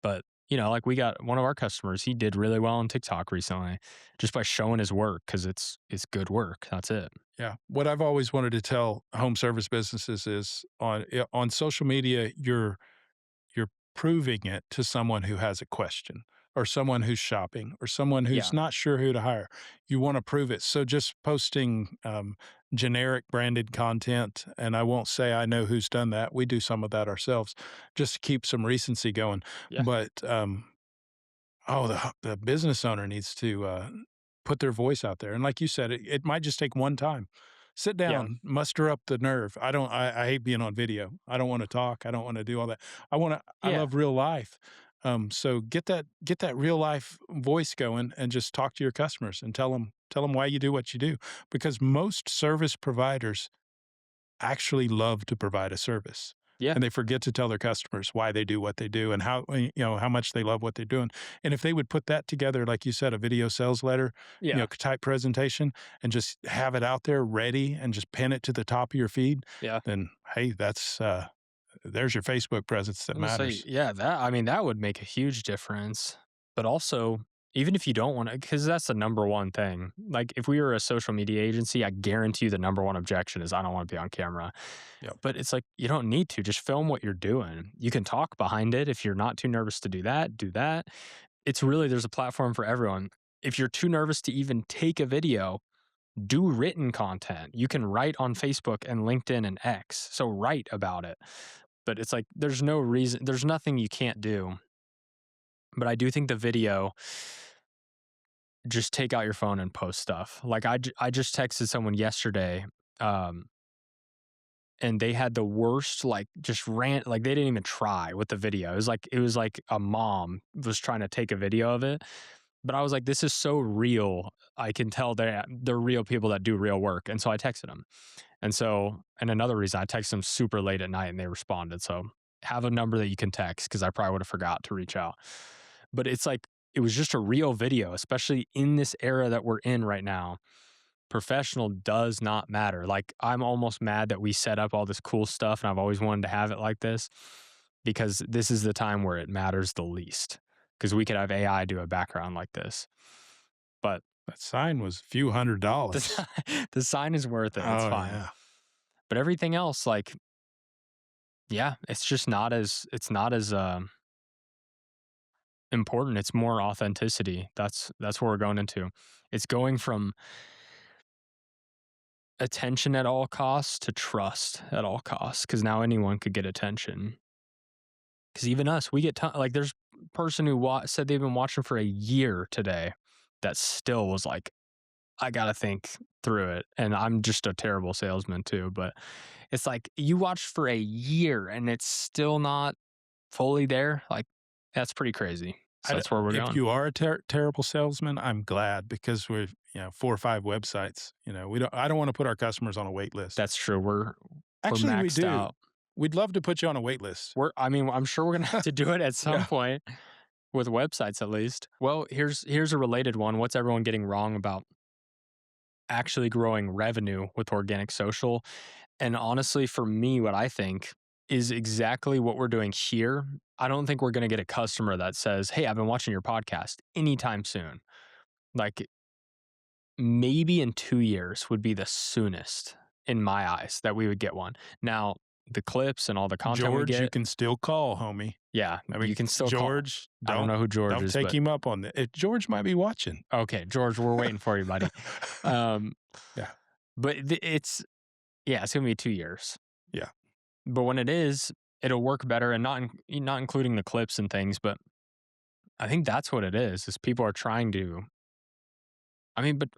But, like we got one of our customers, he did really well on TikTok recently just by showing his work because it's good work. That's it. Yeah. What I've always wanted to tell home service businesses is on social media, you're proving it to someone who has a question, or someone who's shopping, or someone who's Yeah. not sure who to hire. You want to prove it. So just posting generic branded content, and I won't say I know who's done that. We do some of that ourselves just to keep some recency going. Yeah. But oh, the business owner needs to, put their voice out there, and like you said, it might just take one time. Sit Yeah. down, muster up the nerve. I hate being on video. I don't wanna talk, I don't wanna do all that. I Yeah. love real life. So get that real life voice going and just talk to your customers and tell them why you do what you do, because most service providers actually love to provide a service, Yeah. and they forget to tell their customers why they do what they do and how much they love what they're doing. And if they would put that together, like you said, a video sales letter, Yeah. type presentation, and just have it out there ready and just pin it to the top of your feed, Yeah. then hey, there's your Facebook presence that I'm gonna say, matters. yeah, that would make a huge difference. But also, even if you don't want to, because that's the number one thing. Like, if we were a social media agency, I guarantee you the number one objection is I don't want to be on camera. Yep. But it's like you don't need to. Just film what you're doing. You can talk behind it if you're not too nervous to do that. Do that. It's really there's a platform for everyone. If you're too nervous to even take a video, do written content. You can write on Facebook and LinkedIn and X. So write about it. But it's like there's no reason, there's nothing you can't do. But I do think the video, just take out your phone and post stuff. Like I just texted someone yesterday, um, and they had the worst, like just rant, like they didn't even try with the video. It was like a mom was trying to take a video of it. But I was like, this is so real. I can tell they're real people that do real work. And so I texted them. And another reason I texted them super late at night and they responded. So have a number that you can text because I probably would have forgot to reach out. But it's like, it was just a real video, especially in this era that we're in right now. Professional does not matter. Like, I'm almost mad that we set up all this cool stuff and I've always wanted to have it like this because this is the time where it matters the least because we could have AI do a background like this. But That sign was a few $100. the sign is worth it. It's Oh fine. yeah. But everything else, like, yeah, it's not as important. It's more authenticity. That's what we're going into. It's going from attention at all costs to trust at all costs. Because now anyone could get attention. Because even us, we get like there's a person who said they've been watching for a year today that still was like, I gotta think through it. And I'm just a terrible salesman too. But it's like you watched for a year and it's still not fully there. Like that's pretty crazy. So that's where we're if going. you are a terrible salesman, I'm glad because we're, 4 or 5 websites, I don't wanna put our customers on a wait list. That's true. We're Actually, we maxed do. out. We'd love to put you on a wait list. I mean, I'm sure we're gonna have to do it at some Yeah. point with websites at least. Well, here's a related one. What's everyone getting wrong about actually growing revenue with organic social? And honestly, for me, what I think is exactly what we're doing here. I don't think we're going to get a customer that says, "Hey, I've been watching your podcast," anytime soon. Like maybe in 2 years would be the soonest in my eyes that we would get one. Now, the clips and all the content we George, you get, can still call, homie. yeah, I you mean, can still call. George, I don't know who George don't is, take but him up on it. George might be watching. okay, George, we're waiting for you, buddy. Um, Yeah, but it's yeah, it's gonna be 2 years. yeah. But when it is, it'll work better, and not including the clips and things. But I think that's what it is people are trying to. I mean, but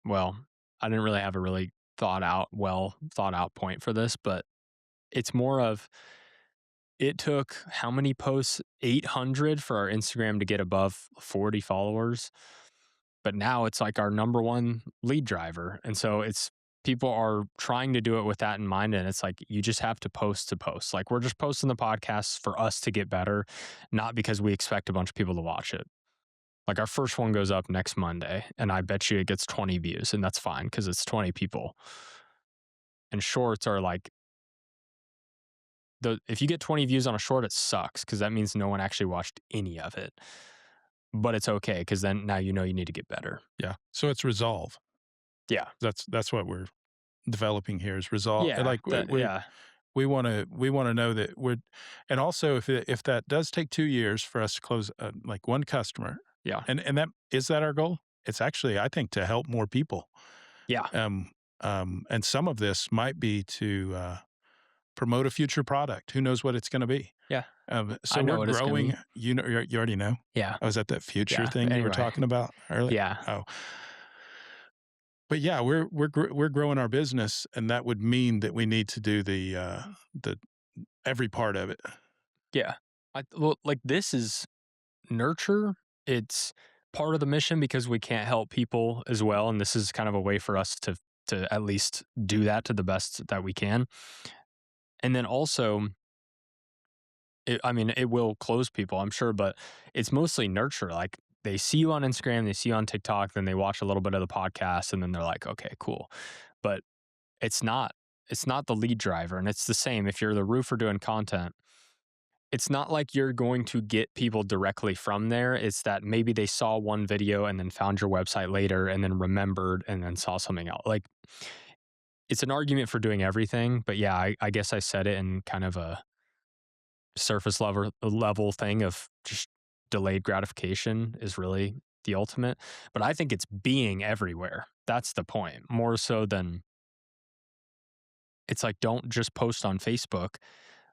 well, I didn't really have a really well thought out point for this, but it's more of it took how many posts? 800 for our Instagram to get above 40 followers. But now it's like our number one lead driver. And so it's people are trying to do it with that in mind. And it's like you just have to post to post. Like we're just posting the podcasts for us to get better, not because we expect a bunch of people to watch it. Like our first one goes up next Monday, and I bet you it gets 20 views, and that's fine because it's 20 people. And shorts are like if you get 20 views on a short, it sucks because that means no one actually watched any of it. But it's okay because then now you know you need to get better. Yeah. So it's resolve. Yeah. That's what we're developing here is resolve. Yeah. Like Yeah. we wanna know that we're and also if that does take 2 years for us to close, like, 1 customer, Yeah. and that our goal? It's actually, I think, to help more people. Yeah. And some of this might be to, promote a future product. Who knows what it's gonna be? Yeah. So I know we're what it's gonna growing. be. You already know? Yeah. I was at that future Yeah. thing you were Anyway. talking about earlier? Yeah. Oh. But yeah, we're growing our business, and that would mean that we need to do the every part of it. Yeah. Well, like this is nurture. It's part of the mission because we can't help people as well. And this is kind of a way for us to at least do that to the best that we can. And then also, I mean, it will close people, I'm sure, but it's mostly nurture. Like they see you on Instagram, they see you on TikTok, then they watch a little bit of the podcast, and then they're like, okay, cool. But it's not it's not the lead driver, and it's the same if you're the roofer doing content. It's not like you're going to get people directly from there. It's that maybe they saw one video and then found your website later and then remembered and then saw something else. Like it's an argument for doing everything, but yeah, I guess I said it in kind of a surface level thing of just delayed gratification is really the ultimate. But I think it's being everywhere. That's the point. More so than it's like don't just post on Facebook,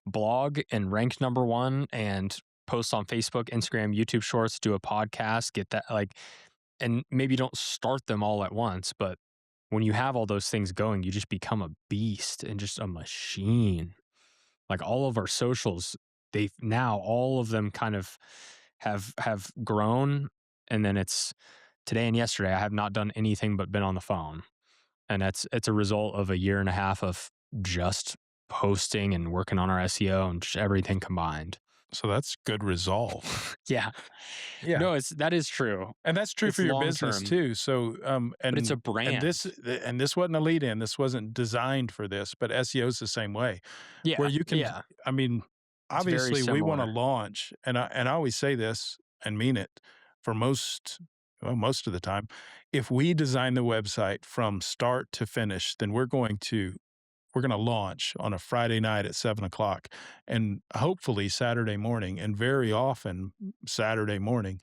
blog and rank number one and post on Facebook, Instagram, YouTube Shorts, do a podcast, get that like, and maybe don't start them all at once, but when you have all those things going, you just become a beast and just a machine. Like all of our socials, they've now all of them kind of have grown, and then it's today and yesterday. I have not done anything but been on the phone, and it's a result of a year and a half of just posting and working on our SEO and just everything combined. So that's good resolve. Yeah. Yeah. No, that is true. And that's true It's for your long business term, too. So, but it's a and brand. this wasn't a lead in. This wasn't designed for this, but SEO is the same way, where Yeah, you can. yeah. I mean, It's very obviously, we want to similar. launch, and I always say this and mean it for most of the time. If we design the website from start to finish, then we're going to launch on a Friday night at 7 o'clock, and hopefully Saturday morning, and very often Saturday morning,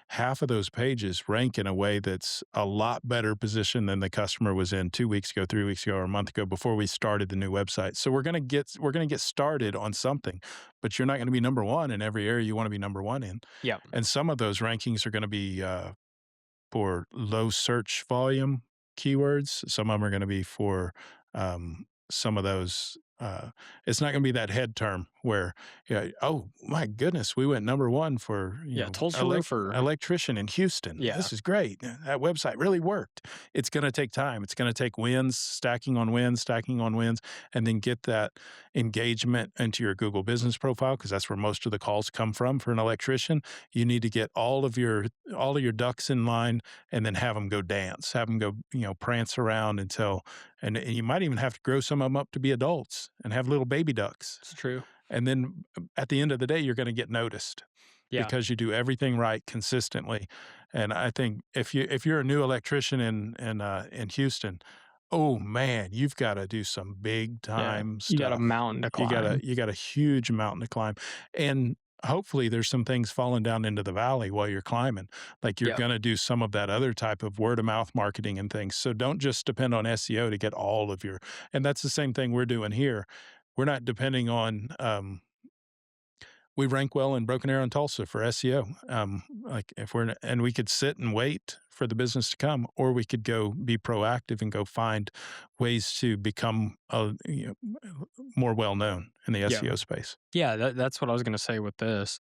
half of those pages rank in a way that's a lot better position than the customer was in 2 weeks ago, 3 weeks ago, or a month ago before we started the new website. So we're going to get started on something, but you're not going to be number one in every area you want to be number one in. Yeah. And some of those rankings are going to be for low search volume keywords. Some of them are going to be for some of those it's not going to be that head term where, yeah, oh my goodness, we went number one for Yeah, Tulsa Roofer. electrician in Houston. Yeah, This is great. That website really worked. It's going to take time. It's going to take wins, stacking on wins, and then get that engagement into your Google Business profile because that's where most of the calls come from for an electrician. You need to get all of your ducks in line, and then have them go dance, have them go prance around until and you might even have to grow some of them up to be adults and have little baby ducks. it's true. And then at the end of the day, you're going to get noticed Yeah, because you do everything right consistently. And I think if you're a new electrician in Houston, oh man, you've got to do some big yeah. time You got a stuff. mountain to climb. You got a huge mountain to climb, and hopefully there's some things falling down into the valley while you're climbing. Like you're Yeah, going to do some of that other type of word of mouth marketing and things. So don't just depend on SEO to get all of your. And that's the same thing we're doing here. We're not depending on we rank well in Broken Arrow and Tulsa for SEO. Like if we're and we could sit and wait for the business to come, or we could go be proactive and go find ways to become more well known in the yeah, SEO space. yeah. That's what I was gonna say with this.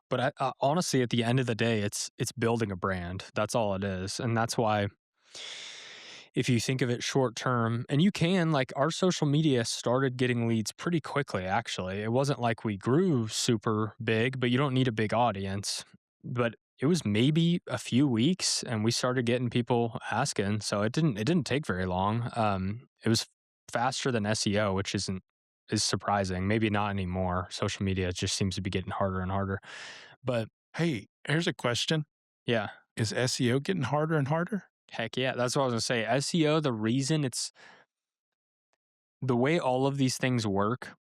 But honestly, at the end of the day, it's building a brand. That's all it is, and that's why if you think of it short term, and you can, like, our social media started getting leads pretty quickly, actually. It wasn't like we grew super big, but you don't need a big audience. But it was maybe a few weeks and we started getting people asking. So it didn't take very long. It was faster than SEO, which is surprising. Maybe not anymore. Social media just seems to be getting harder and harder. But Hey, here's a question: yeah, is SEO getting harder and harder? heck yeah. That's what I was gonna say. SEO, the reason it's the way all of these things work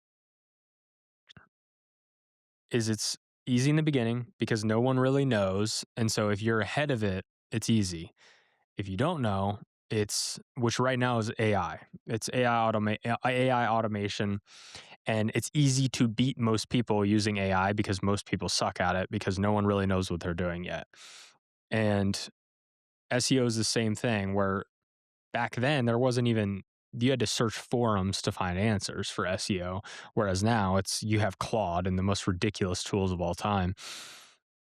is it's easy in the beginning because no one really knows. And so if you're ahead of it, it's easy. If you don't know, it's which right now is AI. It's AI automation, and it's easy to beat most people using AI because most people suck at it because no one really knows what they're doing yet. And SEO is the same thing where back then there wasn't even you had to search forums to find answers for SEO, whereas now it's you have Claude and the most ridiculous tools of all time.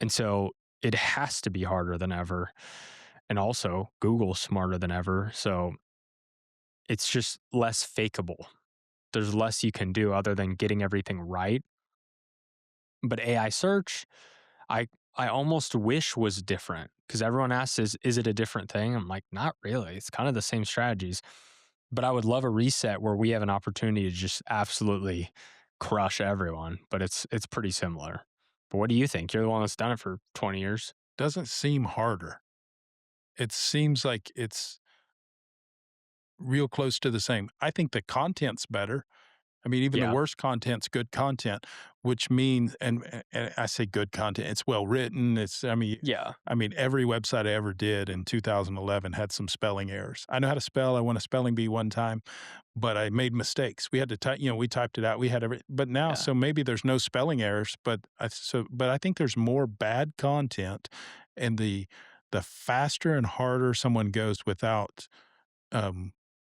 And so it has to be harder than ever. And also Google's smarter than ever. So it's just less fakeable. There's less you can do other than getting everything right. But AI search, I I almost wish was different because everyone asks, is it a different thing? I'm like, not really. It's kind of the same strategies. But I would love a reset where we have an opportunity to just absolutely crush everyone. But it's pretty similar. But what do you think? You're the one that's done it for 20 years. Doesn't seem harder. It seems like it's real close to the same. I think the content's better. I mean, even the Yeah. worst content's good content, which means, and I say good content, it's well written. Yeah. I mean, every website I ever did in 2011 had some spelling errors. I know how to spell. I won a spelling bee one time, but I made mistakes. We had to type, we typed it out. We had but now, Yeah. so maybe there's no spelling errors, but I think there's more bad content, and the faster and harder someone goes um,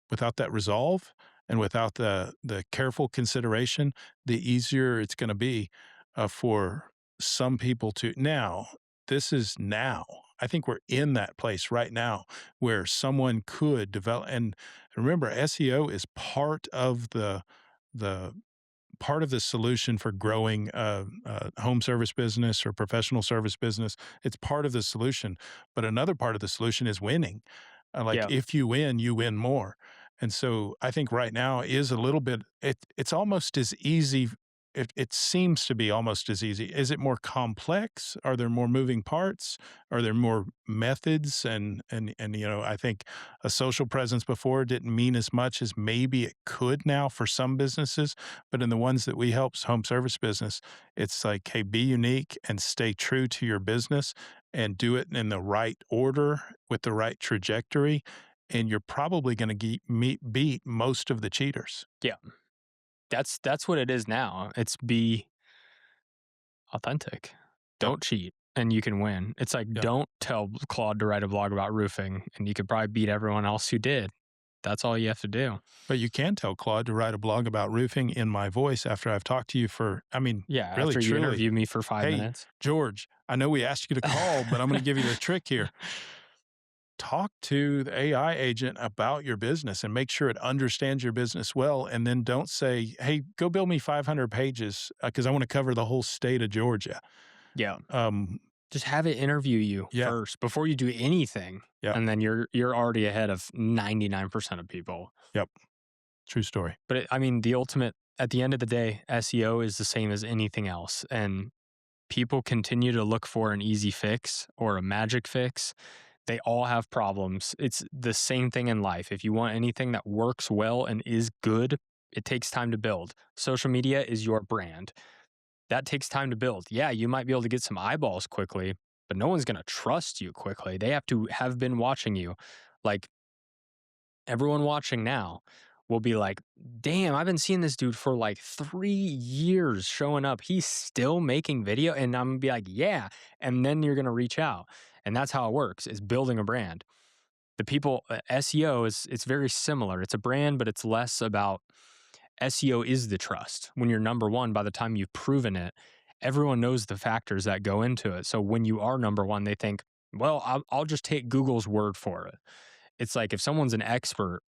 without that resolve and without the careful consideration, the easier it's going to be for some people to now. This is now. I think we're in that place right now where someone could develop. And remember, SEO is the part of the solution for growing a home service business or professional service business. It's part of the solution, but another part of the solution is winning. Like Yeah. if you win more. And so I think right now is a little bit. It's almost as easy. It seems to be almost as easy. Is it more complex? Are there more moving parts? Are there more methods? And I think a social presence before didn't mean as much as maybe it could now for some businesses. But in the ones that we help, home service business, it's like, hey, be unique and stay true to your business and do it in the right order with the right trajectory. And you're probably going to beat most of the cheaters. Yeah. That's what it is now. It's be authentic. Yep. Don't cheat and you can win. It's like Yep. don't tell Claude to write a blog about roofing and you could probably beat everyone else who did. That's all you have to do. But you can tell Claude to write a blog about roofing in my voice after I've talked to you for, I mean, Yeah, really, after you truly. interview me for 5 Hey, minutes. George, I know we asked you to call, but I'm going to give you the trick here. Talk to the AI agent about your business and make sure it understands your business well. And then don't say, hey, go build me 500 pages because I want to cover the whole state of Georgia. Yeah. Um, Just have it interview you yeah, first before you do anything, yeah, and then you're already ahead of 99% of people. yep. True story. But I mean, the ultimate at the end of the day, SEO is the same as anything else, and people continue to look for an easy fix or a magic fix. They all have problems. It's the same thing in life. If you want anything that works well and is good, it takes time to build. Social media is your brand. That takes time to build. Yeah, you might be able to get some eyeballs quickly, but no one's going to trust you quickly. They have to have been watching you. Like everyone watching now will be like, damn, I've been seeing this dude for like 3 years showing up. He's still making video. And I'm gonna be like, yeah. And then you're gonna reach out. And that's how it works, is building a brand. The people SEO is it's very similar. It's a brand, but it's less about SEO is the trust. When you're number one, by the time you've proven it, everyone knows the factors that go into it. So when you are number one, they think, well, I'll just take Google's word for it. It's like if someone's an expert,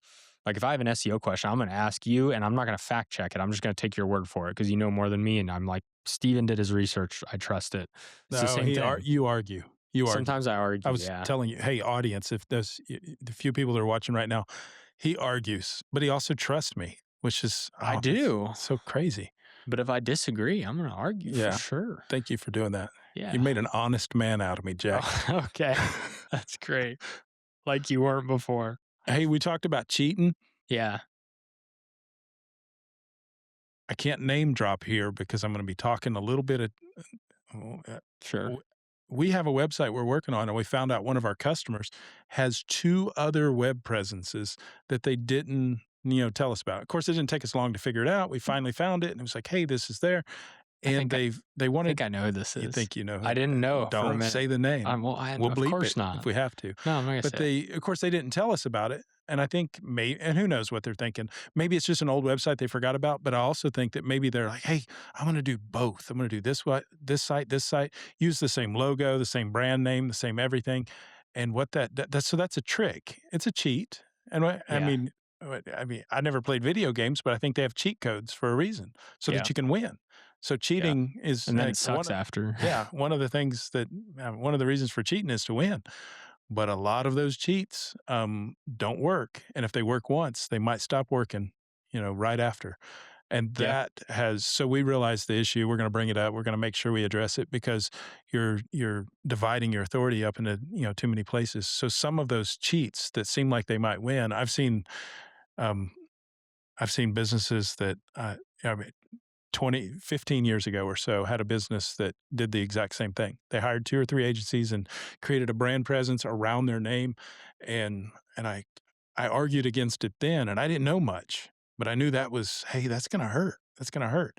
like if I have an SEO question, I'm going to ask you and I'm not going to fact check it. I'm just going to take your word for it because you know more than me. And I'm like, Steven did his research. I trust it. It's the No, same thing. you argue. You argue. Sometimes I I argue. was Yeah. telling you, hey, audience, if there's the few people that are watching right now, he argues, but he also trusts me, which is, I oh, it's do. so crazy. But if I disagree, I'm going to argue for Yeah. sure. Thank you for doing that. You Yeah. made an honest man out of me, Jack. Oh, okay. That's great. Like you weren't before. Hey, we talked about cheating. Yeah. I can't name drop here because I'm going to be talking a little bit of. Oh, Sure. we have a website we're working on, and we found out one of our customers has 2 other web presences that they didn't, tell us about. Of course, it didn't take us long to figure it out. We finally found it, and it was like, "Hey, this is there," I and think they I think wanted. I know who this You is. think you know I who? didn't know for a Don't minute. say the name. Well, I We'll of bleep it course not. if we have to. No, I'm not gonna But say it. of course, they didn't tell us about it, and I think and who knows what they're thinking. Maybe it's just an old website they forgot about, but I also think that maybe they're like, "Hey, I'm gonna do both. I'm gonna do this site, use the same logo, the same brand name, the same everything." And what that's a trick. It's a cheat. And Yeah, I mean, I never played video games, but I think they have cheat codes for a reason so that yeah, you can win. So yeah. cheating is And then it like sucks after. one of the things that one of the reasons for cheating is to win. But a lot of those cheats don't work, and if they work once, they might stop working, right after. And Yeah, that has so we realize the issue. We're going to bring it up. We're going to make sure we address it because you're dividing your authority up into too many places. So some of those cheats that seem like they might win, um, I've seen businesses that I mean, 15 years ago or so, had a business that did the exact same thing. They hired 2 or 3 agencies and created a brand presence around their name, and I argued against it then, and I didn't know much, but I knew that was, "Hey, that's gonna hurt. That's gonna hurt."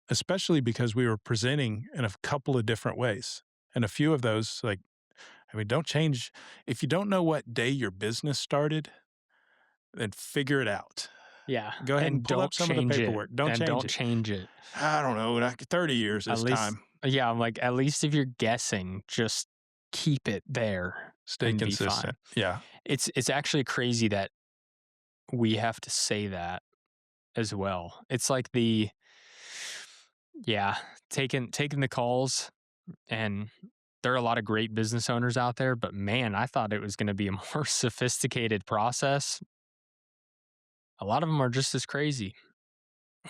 Especially because we were presenting in a couple of different ways, and a few of those, like, I mean, don't change if you don't know what day your business started, then figure it out. yeah. Go ahead and And pull don't up some of the change it. paperwork. Don't And change don't it. change it. I don't know, like 30 years At this least, time. yeah. I'm like, at least if you're guessing, just keep it there Stay and be fine. consistent. Yeah. It's actually crazy that we have to say that as well. It's like yeah, taking the calls, and there are a lot of great business owners out there, but man, I thought it was going to be a more sophisticated process. A lot of them are just as crazy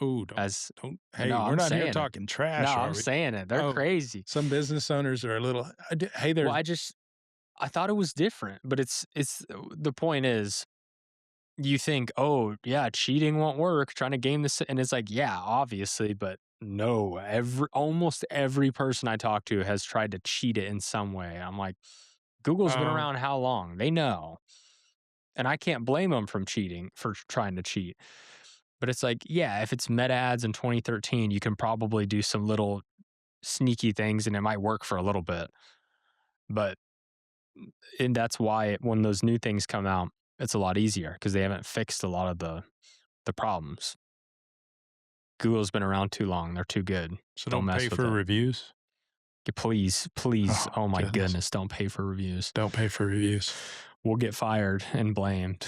Oh, as hey, no, we're I'm not here saying it. talking No, trash, I'm are we? saying it. They're Oh, crazy. some business owners are a little, hey, they're, Well, I thought it was different, but it's the point is you think, "Oh, yeah, cheating won't work, trying to game this," and it's like, yeah, obviously, but no, almost every person I talk to has tried to cheat it in some way. I'm like, Google's been oh, around how long? They know. And I can't blame them from cheating for trying to cheat. But it's like, yeah, if it's meta ads in 2013, you can probably do some little sneaky things and it might work for a little bit. But and that's why when those new things come out, it's a lot easier because they haven't fixed a lot of the problems. Google's been around too long. They're too good. So Don't don't pay mess with for it. reviews? Please, please, Oh, oh my goodness. goodness, don't pay for reviews. Don't pay for reviews. We'll get fired and blamed.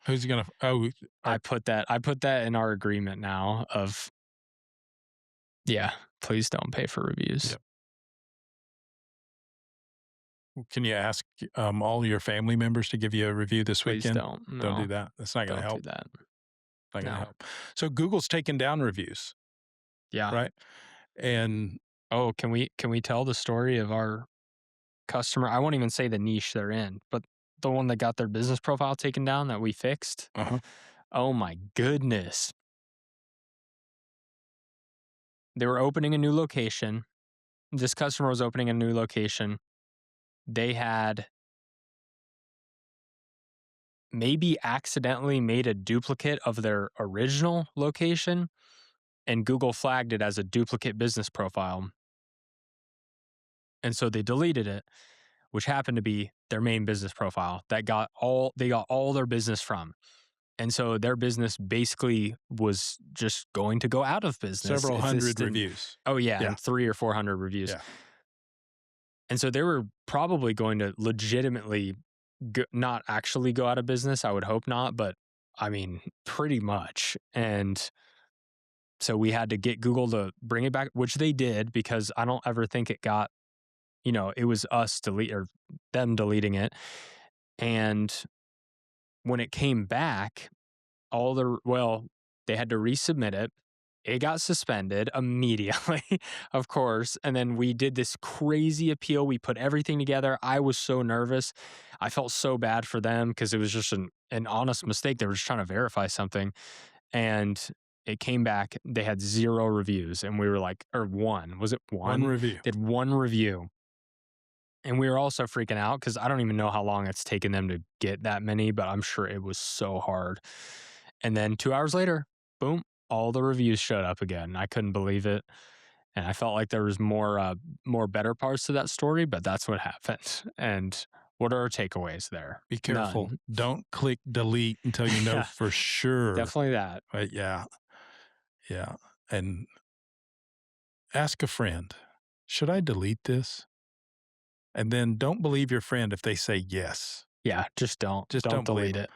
Who's gonna oh, I our put that in our agreement now of, yeah, please don't pay for reviews. Yep. Can you ask, all your family members to give you a review this Please weekend? don't. Don't do No, that. That's not gonna don't do help. that. Not gonna No. help. So Google's taken down reviews, Yeah. right? And Oh, can we tell the story of our customer? I won't even say the niche they're in, but the one that got their business profile taken down that we fixed. uh-huh. Oh my goodness. They were opening a new location. This customer was opening a new location. They had maybe accidentally made a duplicate of their original location, and Google flagged it as a duplicate business profile. And so they deleted it, which happened to be their main business profile that they got all their business from. And so their business basically was just going to go out of business Several if this hundred didn't. reviews. Oh yeah, Yeah. and 300 or 400 reviews. Yeah. And so they were probably going to legitimately not actually go out of business. I would hope not, but I mean, pretty much. And so we had to get Google to bring it back, which they did because I don't ever think it got, it was us delete or them deleting it. And when it came back, they had to resubmit it. It got suspended immediately, of course. And then we did this crazy appeal. We put everything together. I was so nervous. I felt so bad for them because it was just an honest mistake. They were just trying to verify something. And it came back. They had 0 reviews. And we were like, or one. Was it One one? review. They had 1 review. And we were also freaking out because I don't even know how long it's taken them to get that many, but I'm sure it was so hard. And then 2 hours later, boom, all the reviews showed up again. I couldn't believe it. And I felt like there was more better parts to that story, but that's what happened. And what are our takeaways there? Be careful. None. Don't click delete until you know Yeah, for sure. definitely that. But yeah. Yeah. And ask a friend, should I delete this? And then don't believe your friend if they say yes. Yeah, just don't. Just Don't don't believe delete them. it.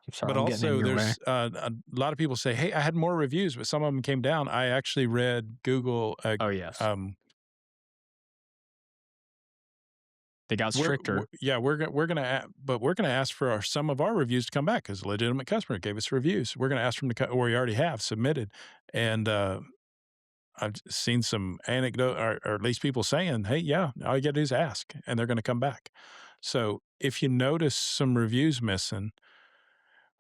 I'm sorry, But I'm getting in also, your way. there's a lot of people say, "Hey, I had more reviews, but some of them came down." I actually read Google. Oh, yes. Um, They got stricter. we're gonna ask for some of our reviews to come back because a legitimate customer gave us reviews. We're gonna ask them to, or we already have submitted, and I've seen some anecdote, or at least people saying, "Hey, yeah, all you got to do is ask, and they're going to come back." So if you notice some reviews missing,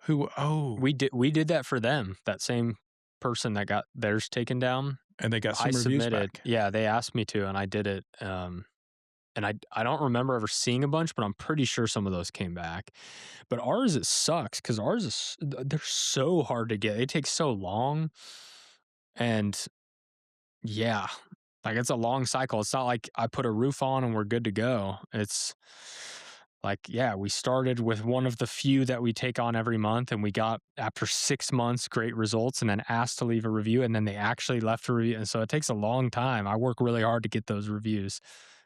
We did that for them. That same person that got theirs taken down, and they got I some reviews submitted. back. Yeah, they asked me to, and I did it. And I don't remember ever seeing a bunch, but I'm pretty sure some of those came back. But ours, it sucks because ours they're so hard to get. They take so long, and yeah, like it's a long cycle. It's not like I put a roof on and we're good to go. It's like, yeah, we started with one of the few that we take on every month, and we got after 6 months great results, and then asked to leave a review, and then they actually left a review. And so it takes a long time. I work really hard to get those reviews.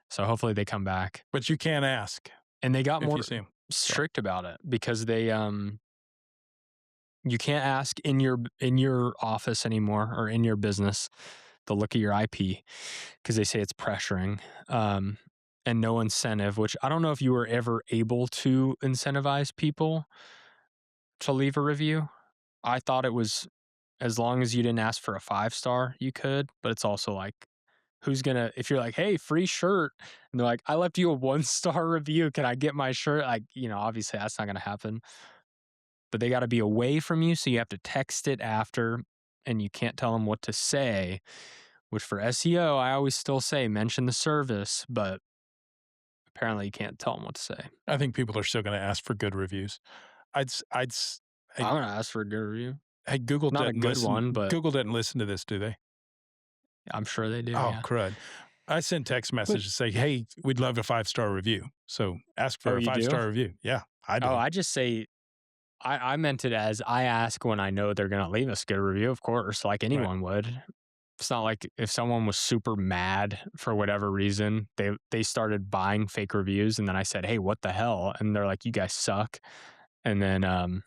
So hopefully they come back. But you can't ask And they got if more you see them. strict about it because you can't ask in your office anymore or in your business. They'll look at your IP because they say it's pressuring. And no incentive, which I don't know if you were ever able to incentivize people to leave a review. I thought it was as long as you didn't ask for a 5-star, you could, but it's also like, if you're like, hey, free shirt, and they're like, I left you a 1-star review. Can I get my shirt? Like, obviously that's not going to happen, but they got to be away from you. So you have to text it after, and you can't tell them what to say, which for SEO, I always still say mention the service, but apparently you can't tell them what to say. I think people are still going to ask for good reviews. I'd s- I'd s- Hey, I'm going to ask for a good review. hey, Google Not a doesn't good listen. one, but Google doesn't listen to this, do they? I'm sure they do. Oh, Yeah. crud. I send text But messages say, "Hey, we'd love a 5-star review." So ask oh, for a you do? 5-star review. Yeah, I Oh, do. I just say I meant it as I ask when I know they're gonna leave us a good review, of course, like Right. anyone would. It's not like if someone was super mad for whatever reason, they started buying fake reviews, and then I said, "Hey, what the hell?" And they're like, "You guys suck." And then I'm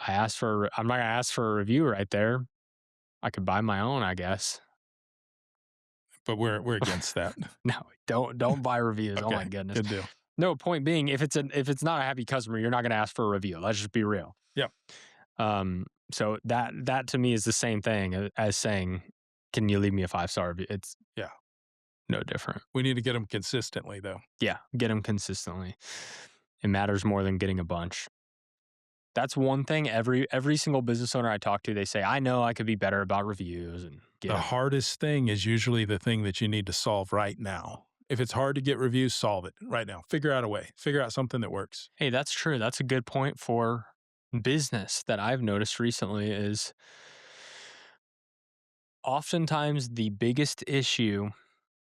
not gonna ask for a review right there. I could buy my own, I guess. But we're against that. No, don't buy reviews. Oh Okay, my goodness. good deal. No, point being, if it's not a happy customer, you're not gonna ask for a review. Let's just be real. Yeah, So that to me is the same thing as saying, "Can you leave me a 5-star review?" It's yeah. no different. We need to get them consistently, though. Yeah, get them consistently. It matters more than getting a bunch. That's one thing every single business owner I talk to, they say, "I know I could be better about reviews," and get The them. hardest thing is usually the thing that you need to solve right now. If it's hard to get reviews, solve it right now. Figure out a way. Figure out something that works. Hey, that's true. That's a good point for business that I've noticed recently is oftentimes the biggest issue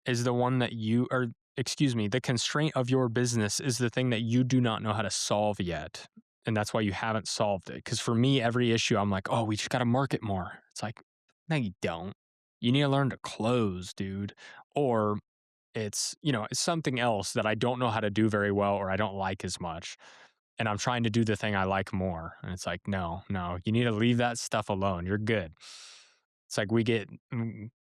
is the one that you or excuse me, the constraint of your business is the thing that you do not know how to solve yet. And that's why you haven't solved it. Because for me, every issue, I'm like, oh, we just got to market more. It's like, no, you don't. You need to learn to close, dude. Or it's something else that I don't know how to do very well or I don't like as much. And I'm trying to do the thing I like more. And it's like, no, no, you need to leave that stuff alone. You're good. It's like we get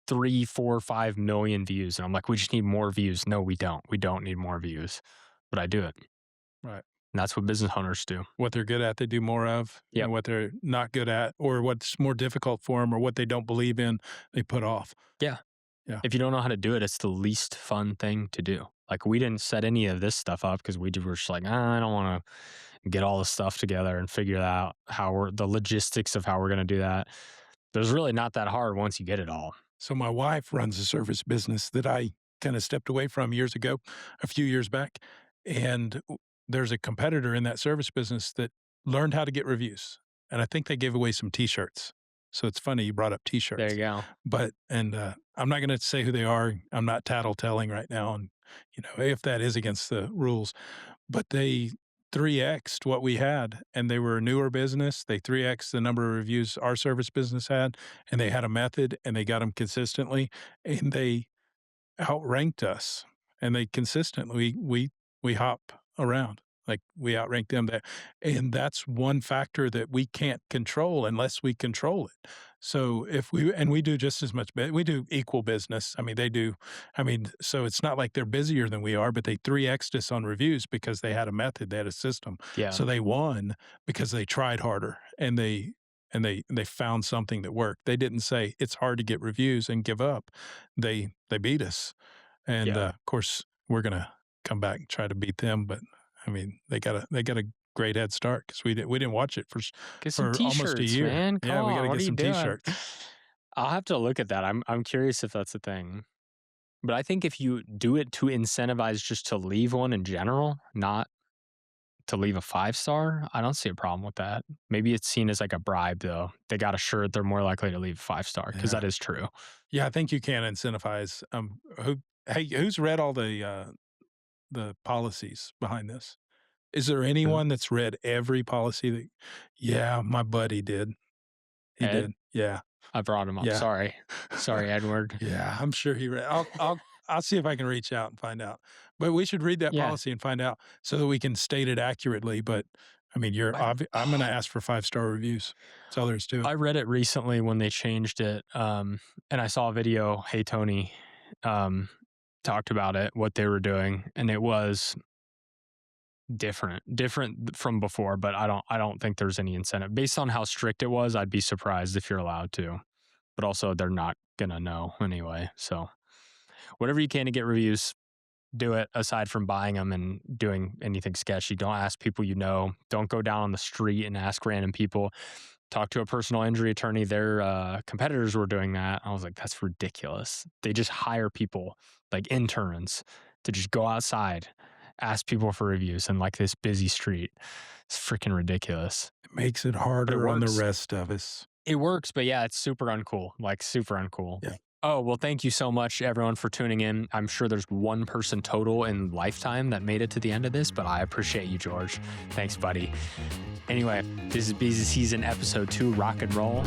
3, 4, 5 million views. And I'm like, we just need more views. No, we don't. We don't need more views. But I do it. Right. And that's what business owners do. What they're good at, they do more of, Yep. and what they're not good at, or what's more difficult for them, or what they don't believe in, they put off. Yeah. Yeah. If you don't know how to do it, it's the least fun thing to do. Like we didn't set any of this stuff up because were just like, I don't want to get all the stuff together and figure out the logistics of how we're going to do that. There's really not that hard once you get it all. So my wife runs a service business that I kind of stepped away from years ago, a few years back, and there's a competitor in that service business that learned how to get reviews, and I think they gave away some T-shirts. So it's funny you brought up There T-shirts, you go. but I'm not going to say who they are. I'm not tattletelling right now, and if that is against the rules, but they 3x'd what we had, and they were a newer business. They 3x'd the number of reviews our service business had, and they had a method, and they got them consistently, and they outranked us, and they consistently we hop around. Like, we outranked them there, and that's one factor that we can't control unless we control it. So if we do just as much we do equal business. I mean, they do. I mean, so it's not like they're busier than we are, but they 3x'd us on reviews because they had a method, they had a system. Yeah. So they won because they tried harder, and they found something that worked. They didn't say, "It's hard to get reviews," and give up. They beat us, and, Yeah. of course, we're gonna come back and try to beat them, but, I mean, they got a great head start because we didn't watch it Get some for almost a t-shirts, year. man. Come Yeah, we on. gotta What get are you some doing? T-shirts. I'll have to look at that. I'm curious if that's a thing. But I think if you do it to incentivize just to leave one in general, not to leave a 5-star, I don't see a problem with that. Maybe it's seen as like a bribe though. They got a shirt, they're more likely to leave 5-star because Yeah. that is true. Yeah, I think you can incentivize, who's read all the policies behind this? Is there Who? anyone that's read every policy that Yeah, my buddy did. He Ed? did. Yeah. I brought him up. Yeah. Sorry. Sorry, Edward. Yeah, I'm sure he read I'll see if I can reach out and find out. But we should read that Yeah. policy and find out so that we can state it accurately, but, I mean, I I'm gonna ask for five-star reviews. That's all there is to it. I read it recently when they changed it, and I saw a video, Hey Tony, um, talked about it, what they were doing, and it was different from before, but I don't think there's any incentive. Based on how strict it was, I'd be surprised if you're allowed to. But also they're not gonna know anyway. So whatever you can to get reviews, do it aside from buying them and doing anything sketchy. Don't ask people you know. Don't go down on the street and ask random people. Talk to a personal injury attorney. Their competitors were doing that. I was like, that's ridiculous. They just hire people like interns to just go outside, ask people for reviews in like this busy street. It's freaking ridiculous. It makes it But it harder on the works. rest of us. It works, but yeah, it's super uncool. Like super uncool. Yeah. Oh, well, thank you so much, everyone, for tuning in. I'm sure there's one person total in lifetime that made it to the end of this, but I appreciate you, George. Thanks, buddy. Anyway, this is Busy Season Episode 2, Rock and Roll.